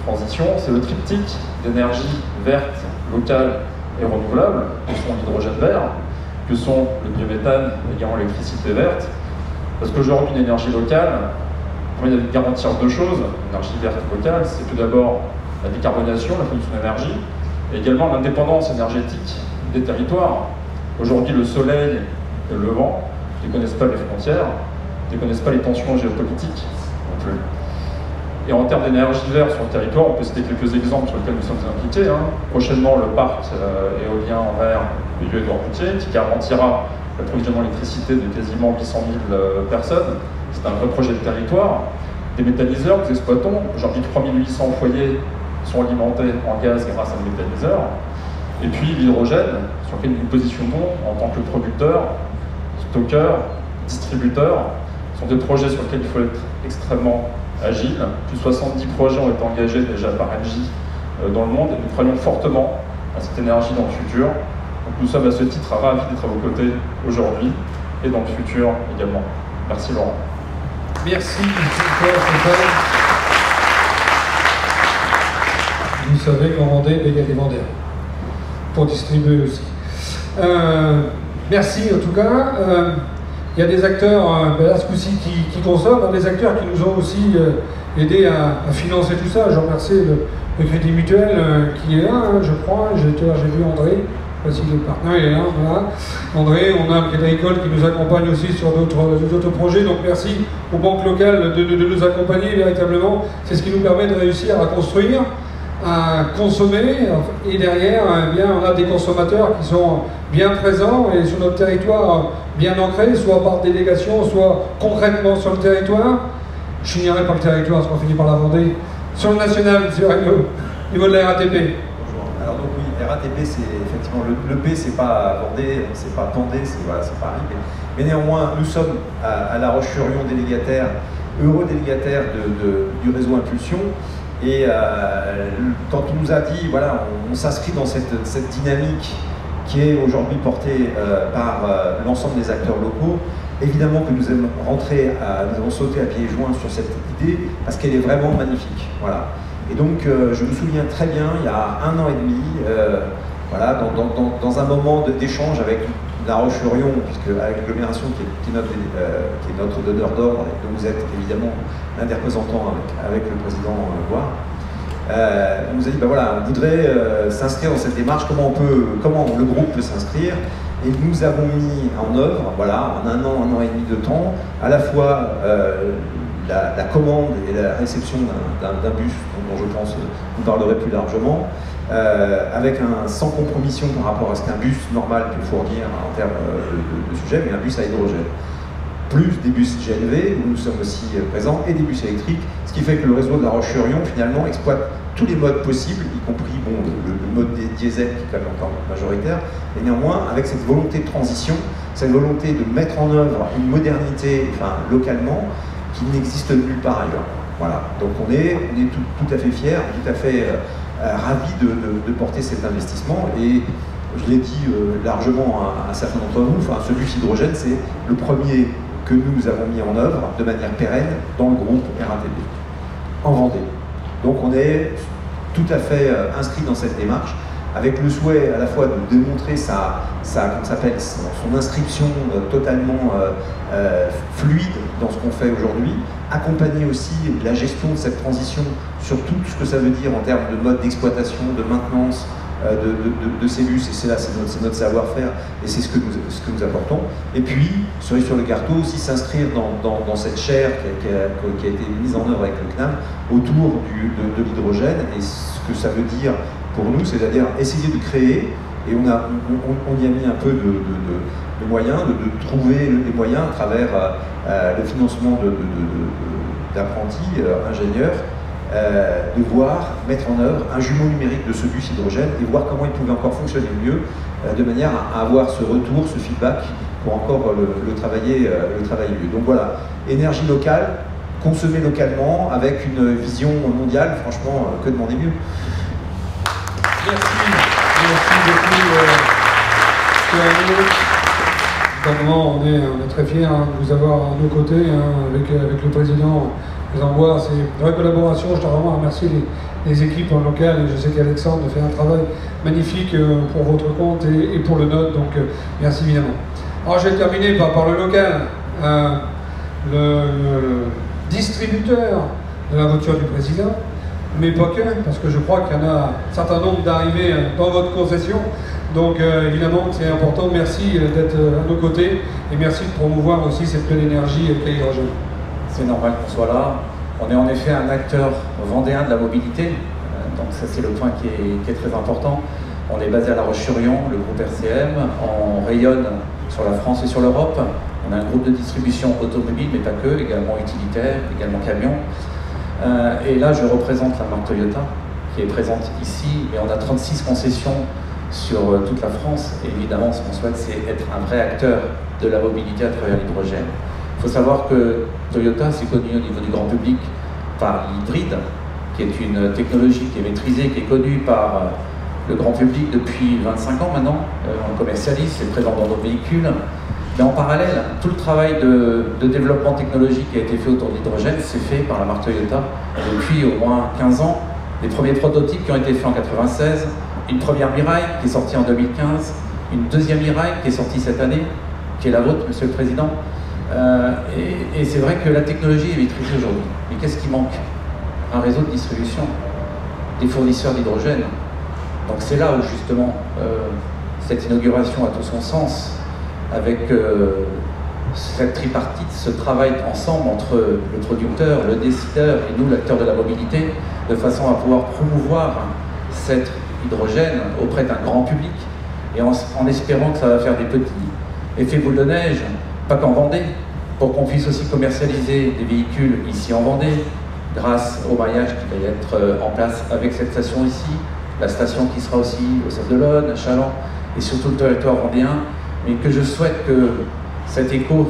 transition, c'est le triptyque d'énergie verte, locale et renouvelables, que sont l'hydrogène vert, que sont le biométhane et également l'électricité verte. Parce qu'aujourd'hui, une énergie locale permet de garantir 2 choses. L'énergie verte locale, c'est tout d'abord la décarbonation, la production d'énergie, et également l'indépendance énergétique des territoires. Aujourd'hui, le soleil et le vent ne connaissent pas les frontières, ne connaissent pas les tensions géopolitiques non plus. Et en termes d'énergie verte sur le territoire, on peut citer quelques exemples sur lesquels nous sommes impliqués. Prochainement, le parc éolien en mer du Édouard Routier, qui garantira l'approvisionnement d'électricité de quasiment 800 000 personnes. C'est un vrai projet de territoire. Des méthaniseurs que nous exploitons, aujourd'hui 3800 foyers sont alimentés en gaz grâce à des méthaniseurs. Et puis l'hydrogène, sur lequel nous nous positionnons en tant que producteur, stockeur, distributeur, sont des projets sur lesquels il faut être extrêmement agile. Plus de 70 projets ont été engagés déjà par Engie dans le monde et nous croyons fortement à cette énergie dans le futur. Donc nous sommes à ce titre ravis d'être à vos côtés aujourd'hui et dans le futur également. Merci Laurent. Merci Stéphane. Vous savez qu'en Vendée, il y a des vendeurs pour distribuer aussi. Merci en tout cas. Il y a des acteurs, là ce coup-ci, qui consomment, des acteurs qui nous ont aussi aidés à financer tout ça. Je remercie le Crédit Mutuel qui est là, je crois. J'ai vu André, voici le partenaire, il est là, voilà. André, on a un Crédit Agricole qui nous accompagne aussi sur d'autres projets. Donc merci aux banques locales de nous accompagner véritablement. C'est ce qui nous permet de réussir à construire, à consommer, et derrière, eh bien, on a des consommateurs qui sont bien présents et sur notre territoire bien ancrés, soit par délégation, soit concrètement sur le territoire. Je finirai par le territoire, parce qu'on finit par la Vendée. Sur le national, M. Regnault, au niveau de la RATP. Bonjour. Alors donc oui, RATP, c'est effectivement, le P, c'est pas Vendée, c'est pas Pendée, c'est voilà, Paris. Mais néanmoins, nous sommes à La Roche-sur-Yon délégataire, heureux délégataire du réseau Impulsion. Et quand on nous a dit, voilà, on s'inscrit dans cette dynamique qui est aujourd'hui portée par l'ensemble des acteurs locaux, évidemment que nous allons nous avons sauté à pieds joints sur cette idée parce qu'elle est vraiment magnifique. Voilà. Et donc, je me souviens très bien, il y a 1 an et demi, voilà, dans un moment d'échange avec La Roche-sur-Yon, puisque avec l'agglomération qui est notre donneur d'ordre, et dont vous êtes évidemment l'un des représentants avec le président Loire, on nous a dit, ben voilà, on voudrait s'inscrire dans cette démarche, comment le groupe peut s'inscrire. Et nous avons mis en œuvre, voilà, en un an et demi de temps, à la fois la commande et la réception d'un bus, dont je pense vous parlerez plus largement, avec sans compromission par rapport à ce qu'un bus normal peut fournir en termes de sujet, mais un bus à hydrogène. Plus des bus GNV, où nous sommes aussi présents, et des bus électriques, ce qui fait que le réseau de La Roche-sur-Yon, finalement, exploite tous les modes possibles, y compris le mode des diesel, qui est quand même encore majoritaire, et néanmoins, avec cette volonté de transition, cette volonté de mettre en œuvre une modernité, localement, qui n'existe nulle part ailleurs. Voilà, donc on est tout à fait fiers, tout à fait ravis de porter cet investissement, et je l'ai dit largement à certains d'entre vous, ce bus hydrogène, c'est le premier que nous avons mis en œuvre de manière pérenne dans le groupe RATP, en Vendée. Donc on est tout à fait inscrit dans cette démarche, avec le souhait à la fois de démontrer son inscription totalement fluide dans ce qu'on fait aujourd'hui, accompagner aussi la gestion de cette transition sur tout ce que ça veut dire en termes de mode d'exploitation, de maintenance, de ces bus, et c'est notre savoir-faire, et c'est ce que nous apportons. Et puis, cerise sur le gâteau, aussi s'inscrire dans cette chaire qui a été mise en œuvre avec le CNAM autour de l'hydrogène, et ce que ça veut dire pour nous, c'est-à-dire essayer de créer, et on y a mis un peu de moyens, de trouver les moyens à travers le financement d'apprentis, ingénieurs, de mettre en œuvre un jumeau numérique de ce bus hydrogène et voir comment il pouvait encore fonctionner mieux, de manière à avoir ce retour, ce feedback, pour encore le travailler mieux. Donc voilà, énergie locale, consommée localement, avec une vision mondiale, franchement, que demander mieux. Merci beaucoup. On est très fiers de vous avoir à nos côtés, avec le président Zambois. C'est une vraie collaboration. Je tiens vraiment à remercier les équipes locales, et je sais qu'Alexandre fait un travail magnifique pour votre compte et pour le nôtre, donc merci évidemment. Alors je vais terminer par le local. Le distributeur de la voiture du président, mais pas que, parce que je crois qu'il y en a un certain nombre d'arrivées dans votre concession. Donc évidemment, c'est important. Merci d'être à nos côtés, et merci de promouvoir aussi cette pleine énergie qu'est l'hydrogène. C'est normal qu'on soit là. On est en effet un acteur vendéen de la mobilité, donc ça c'est le point qui est très important. On est basé à La Roche-sur-Yon, le groupe RCM, on rayonne sur la France et sur l'Europe. On a un groupe de distribution automobile, mais pas que, également utilitaire, également camion. Et là, je représente la marque Toyota, qui est présente ici, et on a 36 concessions sur toute la France. Et évidemment, ce qu'on souhaite, c'est être un vrai acteur de la mobilité à travers l'hydrogène. Il faut savoir que Toyota, c'est connu au niveau du grand public par l'hybride, qui est une technologie qui est maîtrisée, qui est connue par le grand public depuis 25 ans maintenant. On le commercialise, c'est présent dans nos véhicules. Mais en parallèle, tout le travail de développement technologique qui a été fait autour de l'hydrogène, c'est fait par la marque Toyota depuis au moins 15 ans. Les premiers prototypes qui ont été faits en 1996, une première Mirai qui est sortie en 2015, une deuxième Mirai qui est sortie cette année, qui est la vôtre, Monsieur le Président. Et c'est vrai que la technologie est maîtrisée aujourd'hui. Mais qu'est-ce qui manque? Un réseau de distribution, des fournisseurs d'hydrogène. Donc c'est là où justement cette inauguration a tout son sens, avec cette tripartite, ce travail ensemble entre le producteur, le décideur et nous, l'acteur de la mobilité, de façon à pouvoir promouvoir cet hydrogène auprès d'un grand public, et en espérant que ça va faire des petits effets boule de neige, pas qu'en Vendée, pour qu'on puisse aussi commercialiser des véhicules ici en Vendée, grâce au maillage qui va être en place avec cette station ici, la station qui sera aussi au Sèvres de l'Aude, à Châlons, et sur tout le territoire vendéen, mais que je souhaite que cet écho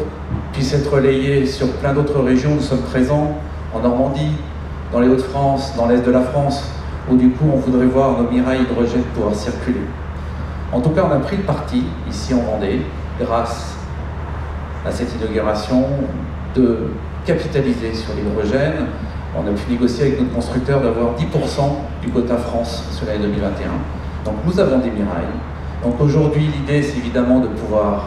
puisse être relayé sur plein d'autres régions. Nous sommes présents en Normandie, dans les Hauts-de-France, dans l'Est de la France, où du coup on voudrait voir nos Mirai hydrogène pouvoir circuler. En tout cas, on a pris le parti, ici en Vendée, grâce à cette inauguration, de capitaliser sur l'hydrogène. On a pu négocier avec notre constructeur d'avoir 10% du quota France sur l'année 2021. Donc nous avons des Mirai. Donc aujourd'hui, l'idée, c'est évidemment de pouvoir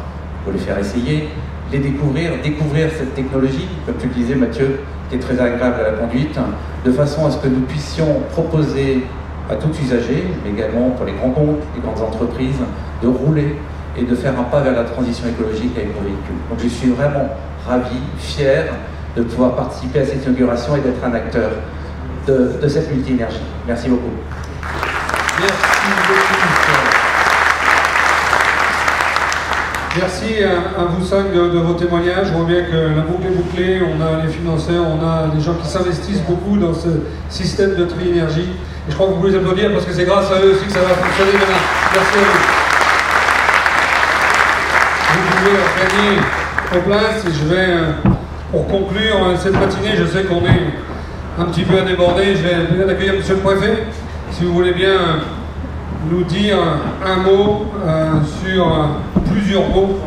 les faire essayer, les découvrir cette technologie, comme tu le disais Mathieu, qui est très agréable à la conduite, de façon à ce que nous puissions proposer à tout usager, mais également pour les grands comptes, les grandes entreprises, de rouler et de faire un pas vers la transition écologique avec nos véhicules. Donc je suis vraiment ravi, fier de pouvoir participer à cette inauguration et d'être un acteur de cette multi-énergie. Merci beaucoup. Merci beaucoup. Merci à vous cinq de vos témoignages. Je vois bien que la boucle est bouclée, on a les financeurs, on a des gens qui s'investissent beaucoup dans ce système de tri énergie. Et je crois que vous pouvez les applaudir parce que c'est grâce à eux aussi que ça va fonctionner demain. Merci à vous. Vous pouvez gagner vos places et je vais, pour conclure cette matinée, je sais qu'on est un petit peu à déborder, je vais peut-être accueillir M. le Préfet, si vous voulez bien nous dire un mot sur plusieurs mots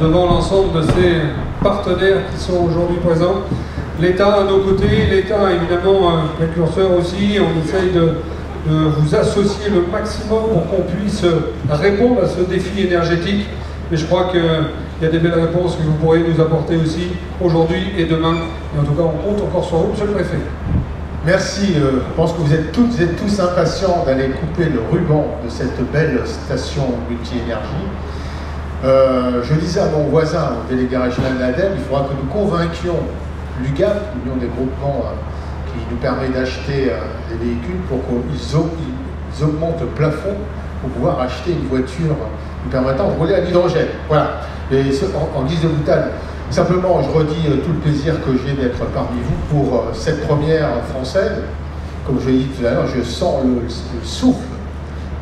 devant l'ensemble de ces partenaires qui sont aujourd'hui présents. L'État à nos côtés, l'État évidemment précurseur aussi, on essaye de vous associer le maximum pour qu'on puisse répondre à ce défi énergétique. Mais je crois qu'il y a des belles réponses que vous pourrez nous apporter aussi aujourd'hui et demain. Et en tout cas, on compte encore sur vous, M. le Préfet. Merci. Je pense que vous êtes toutes et tous impatients d'aller couper le ruban de cette belle station multi-énergie. Je disais à mon voisin, au délégué régional de l'ADEME, il faudra que nous convainquions l'UGAP, l'Union des groupements qui nous permet d'acheter des véhicules, pour qu'ils augmentent le plafond pour pouvoir acheter une voiture nous permettant de rouler à l'hydrogène. Voilà. Et en guise de boutade, simplement, je redis tout le plaisir que j'ai d'être parmi vous pour cette première française. Comme je l'ai dit tout à l'heure, je sens le souffle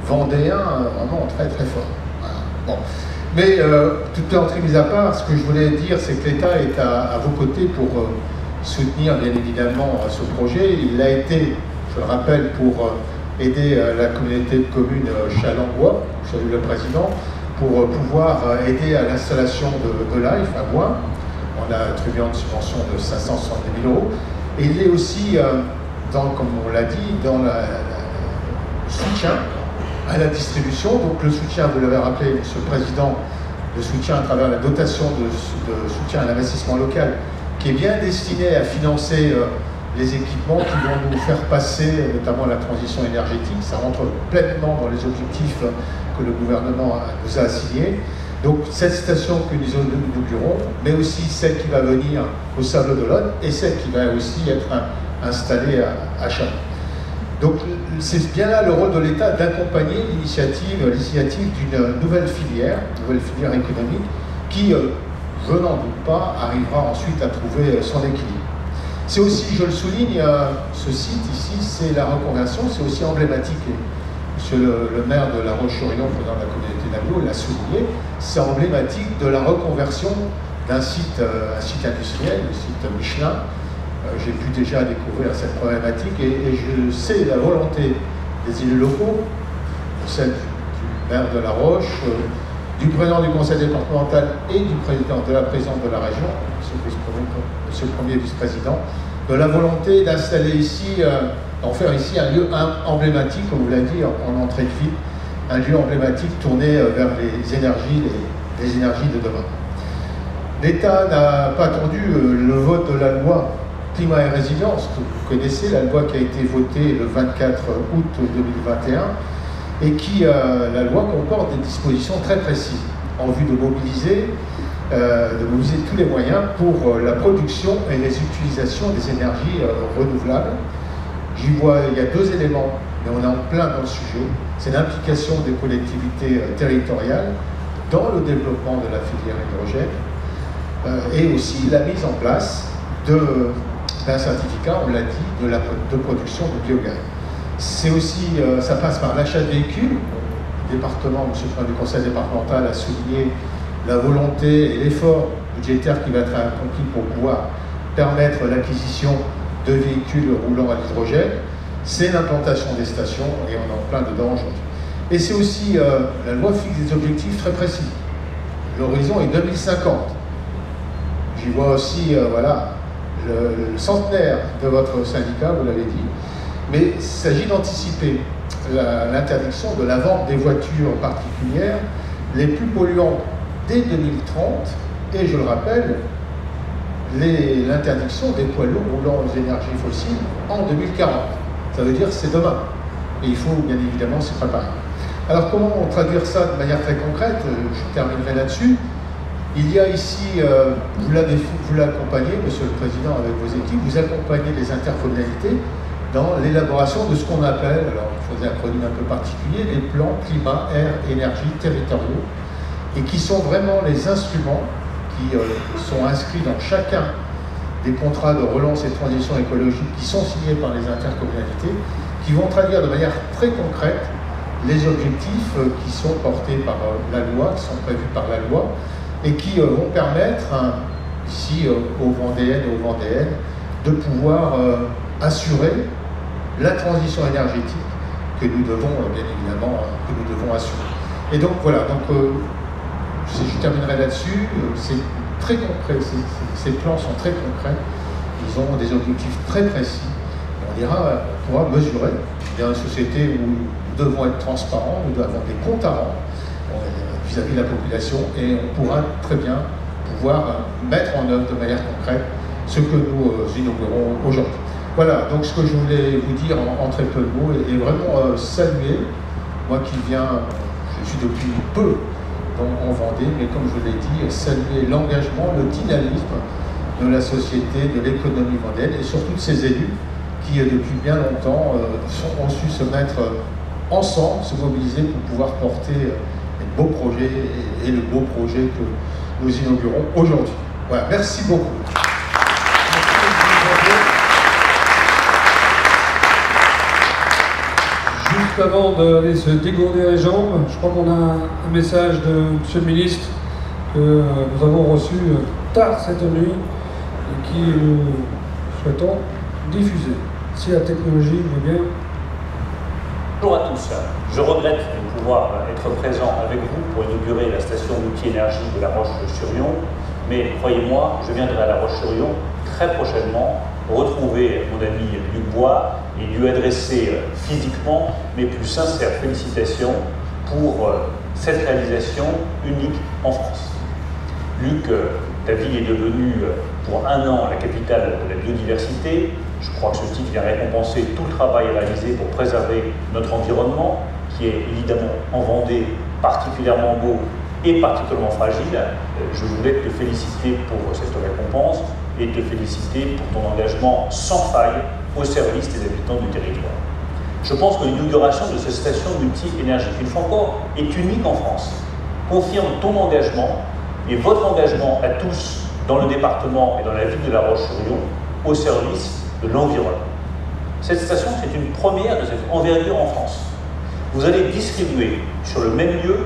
vendéen vraiment très très fort. Voilà. Bon. Mais toute entrée mise à part, ce que je voulais dire, c'est que l'État est à vos côtés pour soutenir bien évidemment ce projet. Il l'a été, je le rappelle, pour aider la communauté de communes Challenbois, je salue le président, pour pouvoir aider à l'installation de l'AIF à Bois. On a attribué une subvention de 570 000 €. Et il est aussi, comme on l'a dit, dans le soutien à la distribution. Donc le soutien, vous l'avez rappelé, Monsieur le Président, le soutien à travers la dotation de soutien à l'investissement local, qui est bien destiné à financer les équipements qui vont nous faire passer, notamment la transition énergétique. Ça rentre pleinement dans les objectifs que le gouvernement nous a assignés. Donc cette station que nous inaugurons, mais aussi celle qui va venir au Sable d'Olonne et celle qui va aussi être installée à Chalon. Donc c'est bien là le rôle de l'État d'accompagner l'initiative d'une nouvelle filière économique qui, je n'en doute pas, arrivera ensuite à trouver son équilibre. C'est aussi, je le souligne, ce site ici, c'est la reconversion, c'est aussi emblématique. Monsieur le maire de La Roche-sur-Yon, président de la communauté d'Aglo, l'a souligné, c'est emblématique de la reconversion d'un site, un site industriel, le site Michelin. J'ai pu déjà découvrir cette problématique et je sais la volonté des élus locaux, celle du maire de La Roche, du président du conseil départemental et de la présidente de la région, monsieur le premier vice-président, de la volonté d'installer ici, d'en faire ici un lieu emblématique, comme vous l'avez dit, en entrée de ville, un lieu emblématique tourné vers les énergies de demain. L'État n'a pas attendu le vote de la loi Climat et Résilience, que vous connaissez, la loi qui a été votée le 24 août 2021, et qui, la loi comporte des dispositions très précises en vue de mobiliser tous les moyens pour la production et les utilisations des énergies renouvelables. J'y vois, il y a deux éléments, mais on est en plein dans le sujet. C'est l'implication des collectivités territoriales dans le développement de la filière hydrogène et aussi la mise en place d'un certificat, on l'a dit, de production de biogaz. C'est aussi, ça passe par l'achat de véhicules. Le département, M. le président du conseil départemental a souligné la volonté et l'effort budgétaire qui va être accompli pour pouvoir permettre l'acquisition de véhicules roulant à l'hydrogène. C'est l'implantation des stations et on est en plein dedans aujourd'hui. Et c'est aussi, la loi fixe des objectifs très précis. L'horizon est 2050. J'y vois aussi, voilà, le centenaire de votre syndicat, vous l'avez dit. Mais il s'agit d'anticiper l'interdiction de la vente des voitures particulières les plus polluantes dès 2030 et, je le rappelle, l'interdiction des poids lourds roulant aux énergies fossiles en 2040. Ça veut dire que c'est demain. Et il faut bien évidemment s'y préparer. Alors comment traduire ça de manière très concrète? Je terminerai là-dessus. Il y a ici, vous l'accompagnez, Monsieur le Président, avec vos équipes, vous accompagnez les intercommunalités dans l'élaboration de ce qu'on appelle, alors il faut des acronymes un peu particuliers, les plans climat, air, énergie territoriaux, et qui sont vraiment les instruments qui sont inscrits dans chacun des contrats de relance et de transition écologique qui sont signés par les intercommunalités, qui vont traduire de manière très concrète les objectifs qui sont portés par la loi, qui sont prévus par la loi, et qui vont permettre, ici aux Vendéennes et aux Vendéennes, de pouvoir assurer la transition énergétique que nous devons, bien évidemment, que nous devons assurer. Et donc voilà, je terminerai là-dessus, c'est très concret, ces plans sont très concrets, ils ont des objectifs très précis, on pourra mesurer. Il y a une société où nous devons être transparents, nous devons avoir des comptes à rendre vis-à-vis de la population, et on pourra très bien pouvoir mettre en œuvre de manière concrète ce que nous inaugurons aujourd'hui. Voilà, donc ce que je voulais vous dire en très peu de mots, et vraiment saluer, moi qui viens, je suis depuis peu en Vendée, mais comme je l'ai dit, saluer l'engagement, le dynamisme de la société, de l'économie vendéenne, et surtout de ces élus qui, depuis bien longtemps, ont su se mettre ensemble, se mobiliser pour pouvoir porter les beaux projets et le beau projet que nous inaugurons aujourd'hui. Voilà, merci beaucoup. Juste avant d'aller se dégourdir les jambes, je crois qu'on a un message de Monsieur le Ministre que nous avons reçu tard cette nuit et qui nous souhaitons diffuser. Si la technologie veut bien. Bonjour à tous. Je regrette de pouvoir être présent avec vous pour inaugurer la station multi-énergie de La Roche-sur-Yon, mais croyez-moi, je viendrai à La Roche-sur-Yon très prochainement retrouver mon ami Luc Bois et lui adresser physiquement mes plus sincères félicitations pour cette réalisation unique en France. Luc, ta ville est devenue pour un an la capitale de la biodiversité. Je crois que ce titre vient récompenser tout le travail réalisé pour préserver notre environnement, qui est évidemment en Vendée particulièrement beau et particulièrement fragile. Je voulais te féliciter pour cette récompense et te féliciter pour ton engagement sans faille au service des habitants du territoire. Je pense que l'inauguration de cette station multi-énergie, une fois encore, est unique en France, confirme ton engagement et votre engagement à tous dans le département et dans la ville de La Roche-sur-Yon au service de l'environnement. Cette station, c'est une première de cette envergure en France. Vous allez distribuer sur le même lieu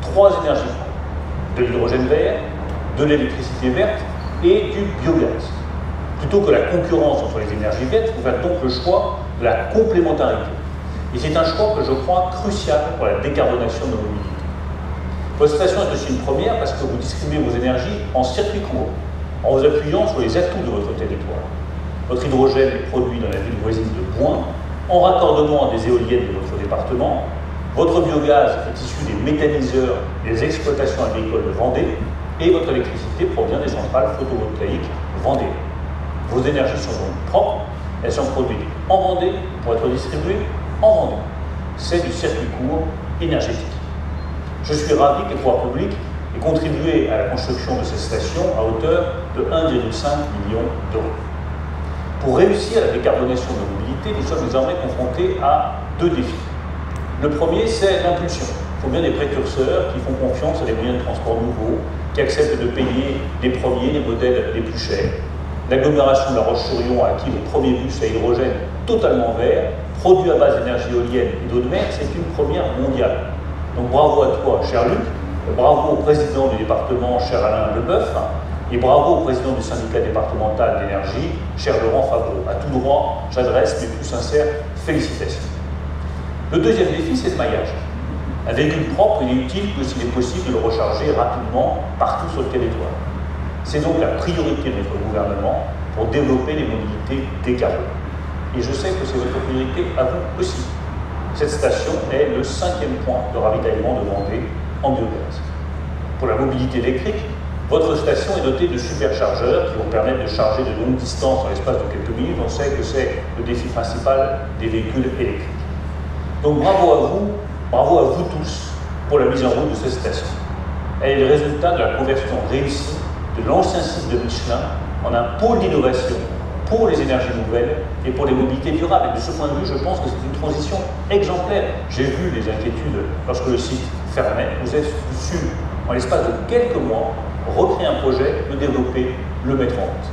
3 énergies propres, de l'hydrogène vert, de l'électricité verte et du biogaz. Plutôt que la concurrence entre les énergies vertes, vous faites donc le choix de la complémentarité. Et c'est un choix que je crois crucial pour la décarbonation de nos mobilités. Votre station est aussi une première parce que vous distribuez vos énergies en circuit court, en vous appuyant sur les atouts de votre territoire. Votre hydrogène est produit dans la ville voisine de Boin, en raccordement à des éoliennes de votre département. Votre biogaz est issu des méthaniseurs des exploitations agricoles de Vendée, et votre électricité provient des centrales photovoltaïques vendéennes. Vos énergies sont donc propres, elles sont produites en Vendée pour être distribuées en Vendée. C'est du circuit court énergétique. Je suis ravi que les pouvoirs publics aient contribué à la construction de cette station à hauteur de 1,5 million d'euros. Pour réussir la décarbonation de nos mobilités, nous sommes désormais confrontés à 2 défis. Le premier, c'est l'impulsion. Il faut bien des précurseurs qui font confiance à des moyens de transport nouveaux, qui acceptent de payer les premiers, les modèles les plus chers. L'agglomération de La Roche-sur-Yon a acquis le premier bus à hydrogène totalement vert, produit à base d'énergie éolienne et d'eau de mer, c'est une première mondiale. Donc bravo à toi, cher Luc, bravo au président du département, cher Alain Leboeuf, et bravo au président du syndicat départemental d'énergie, cher Laurent Favreau. À tout droit, j'adresse mes plus sincères félicitations. Le deuxième défi, c'est le maillage. Un véhicule propre, il est utile que s'il est possible de le recharger rapidement partout sur le territoire. C'est donc la priorité de notre gouvernement pour développer les mobilités décarbonées. Et je sais que c'est votre priorité à vous aussi. Cette station est le 5e point de ravitaillement de Vendée en biogaz. Pour la mobilité électrique, votre station est dotée de superchargeurs qui vont permettre de charger de longues distances en l'espace de quelques minutes. On sait que c'est le défi principal des véhicules électriques. Donc bravo à vous Bravo à vous tous pour la mise en route de cette station. Elle est le résultat de la conversion réussie de l'ancien site de Michelin en un pôle d'innovation pour les énergies nouvelles et pour les mobilités durables. Et de ce point de vue, je pense que c'est une transition exemplaire. J'ai vu les inquiétudes lorsque le site fermait. Vous avez su, en l'espace de quelques mois, recréer un projet, le développer, le mettre en route.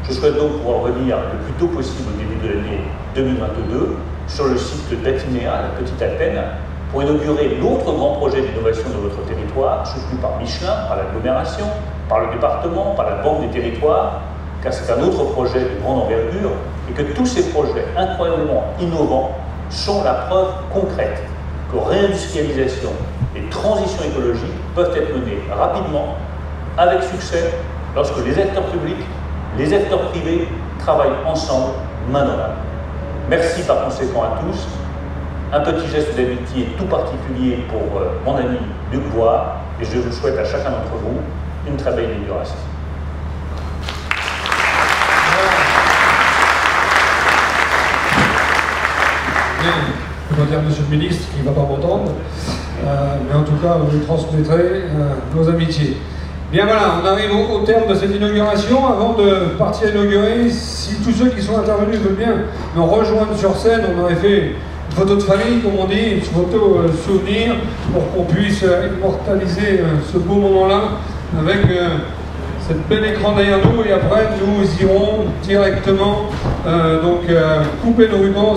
Je souhaite donc pouvoir revenir le plus tôt possible au début de l'année 2022 sur le site d'Atinéa, la Petite Athènes, pour inaugurer l'autre grand projet d'innovation de votre territoire, soutenu par Michelin, par l'agglomération, par le département, par la Banque des territoires, car c'est un autre projet de grande envergure, et que tous ces projets incroyablement innovants sont la preuve concrète que réindustrialisation et transition écologique peuvent être menées rapidement, avec succès, lorsque les acteurs publics, les acteurs privés travaillent ensemble, main dans la main. Merci par conséquent à tous. Un petit geste d'amitié tout particulier pour mon ami Luc Bois, et je vous souhaite à chacun d'entre vous une très belle inauguration. Je dois dire monsieur le ministre qui ne va pas m'entendre, mais en tout cas, vous lui transmettrez nos amitiés. Bien voilà, on arrive au terme de cette inauguration. Avant de partir inaugurer, si tous ceux qui sont intervenus veulent bien nous rejoindre sur scène, on aurait fait une photo de famille, comme on dit, une photo souvenir, pour qu'on puisse immortaliser ce beau moment-là avec cette bel écran derrière nous, et après nous irons directement couper nos rubans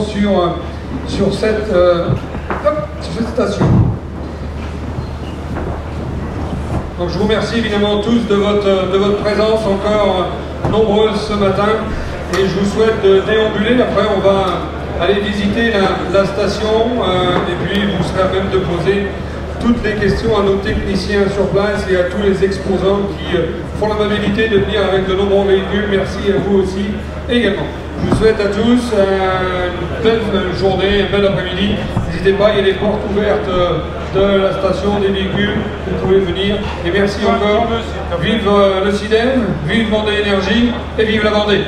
sur cette station. Donc je vous remercie évidemment tous de votre présence encore nombreuse ce matin, et je vous souhaite de déambuler. Après on va aller visiter la station et puis vous serez à même de poser toutes les questions à nos techniciens sur place et à tous les exposants qui font l'amabilité de venir avec de nombreux véhicules. Merci à vous aussi également. Je vous souhaite à tous une belle journée, un bel après-midi. N'hésitez pas, il y a les portes ouvertes de la station, des véhicules, vous pouvez venir. Et merci encore. Vive le CIDEV, vive Vendée Énergie et vive la Vendée.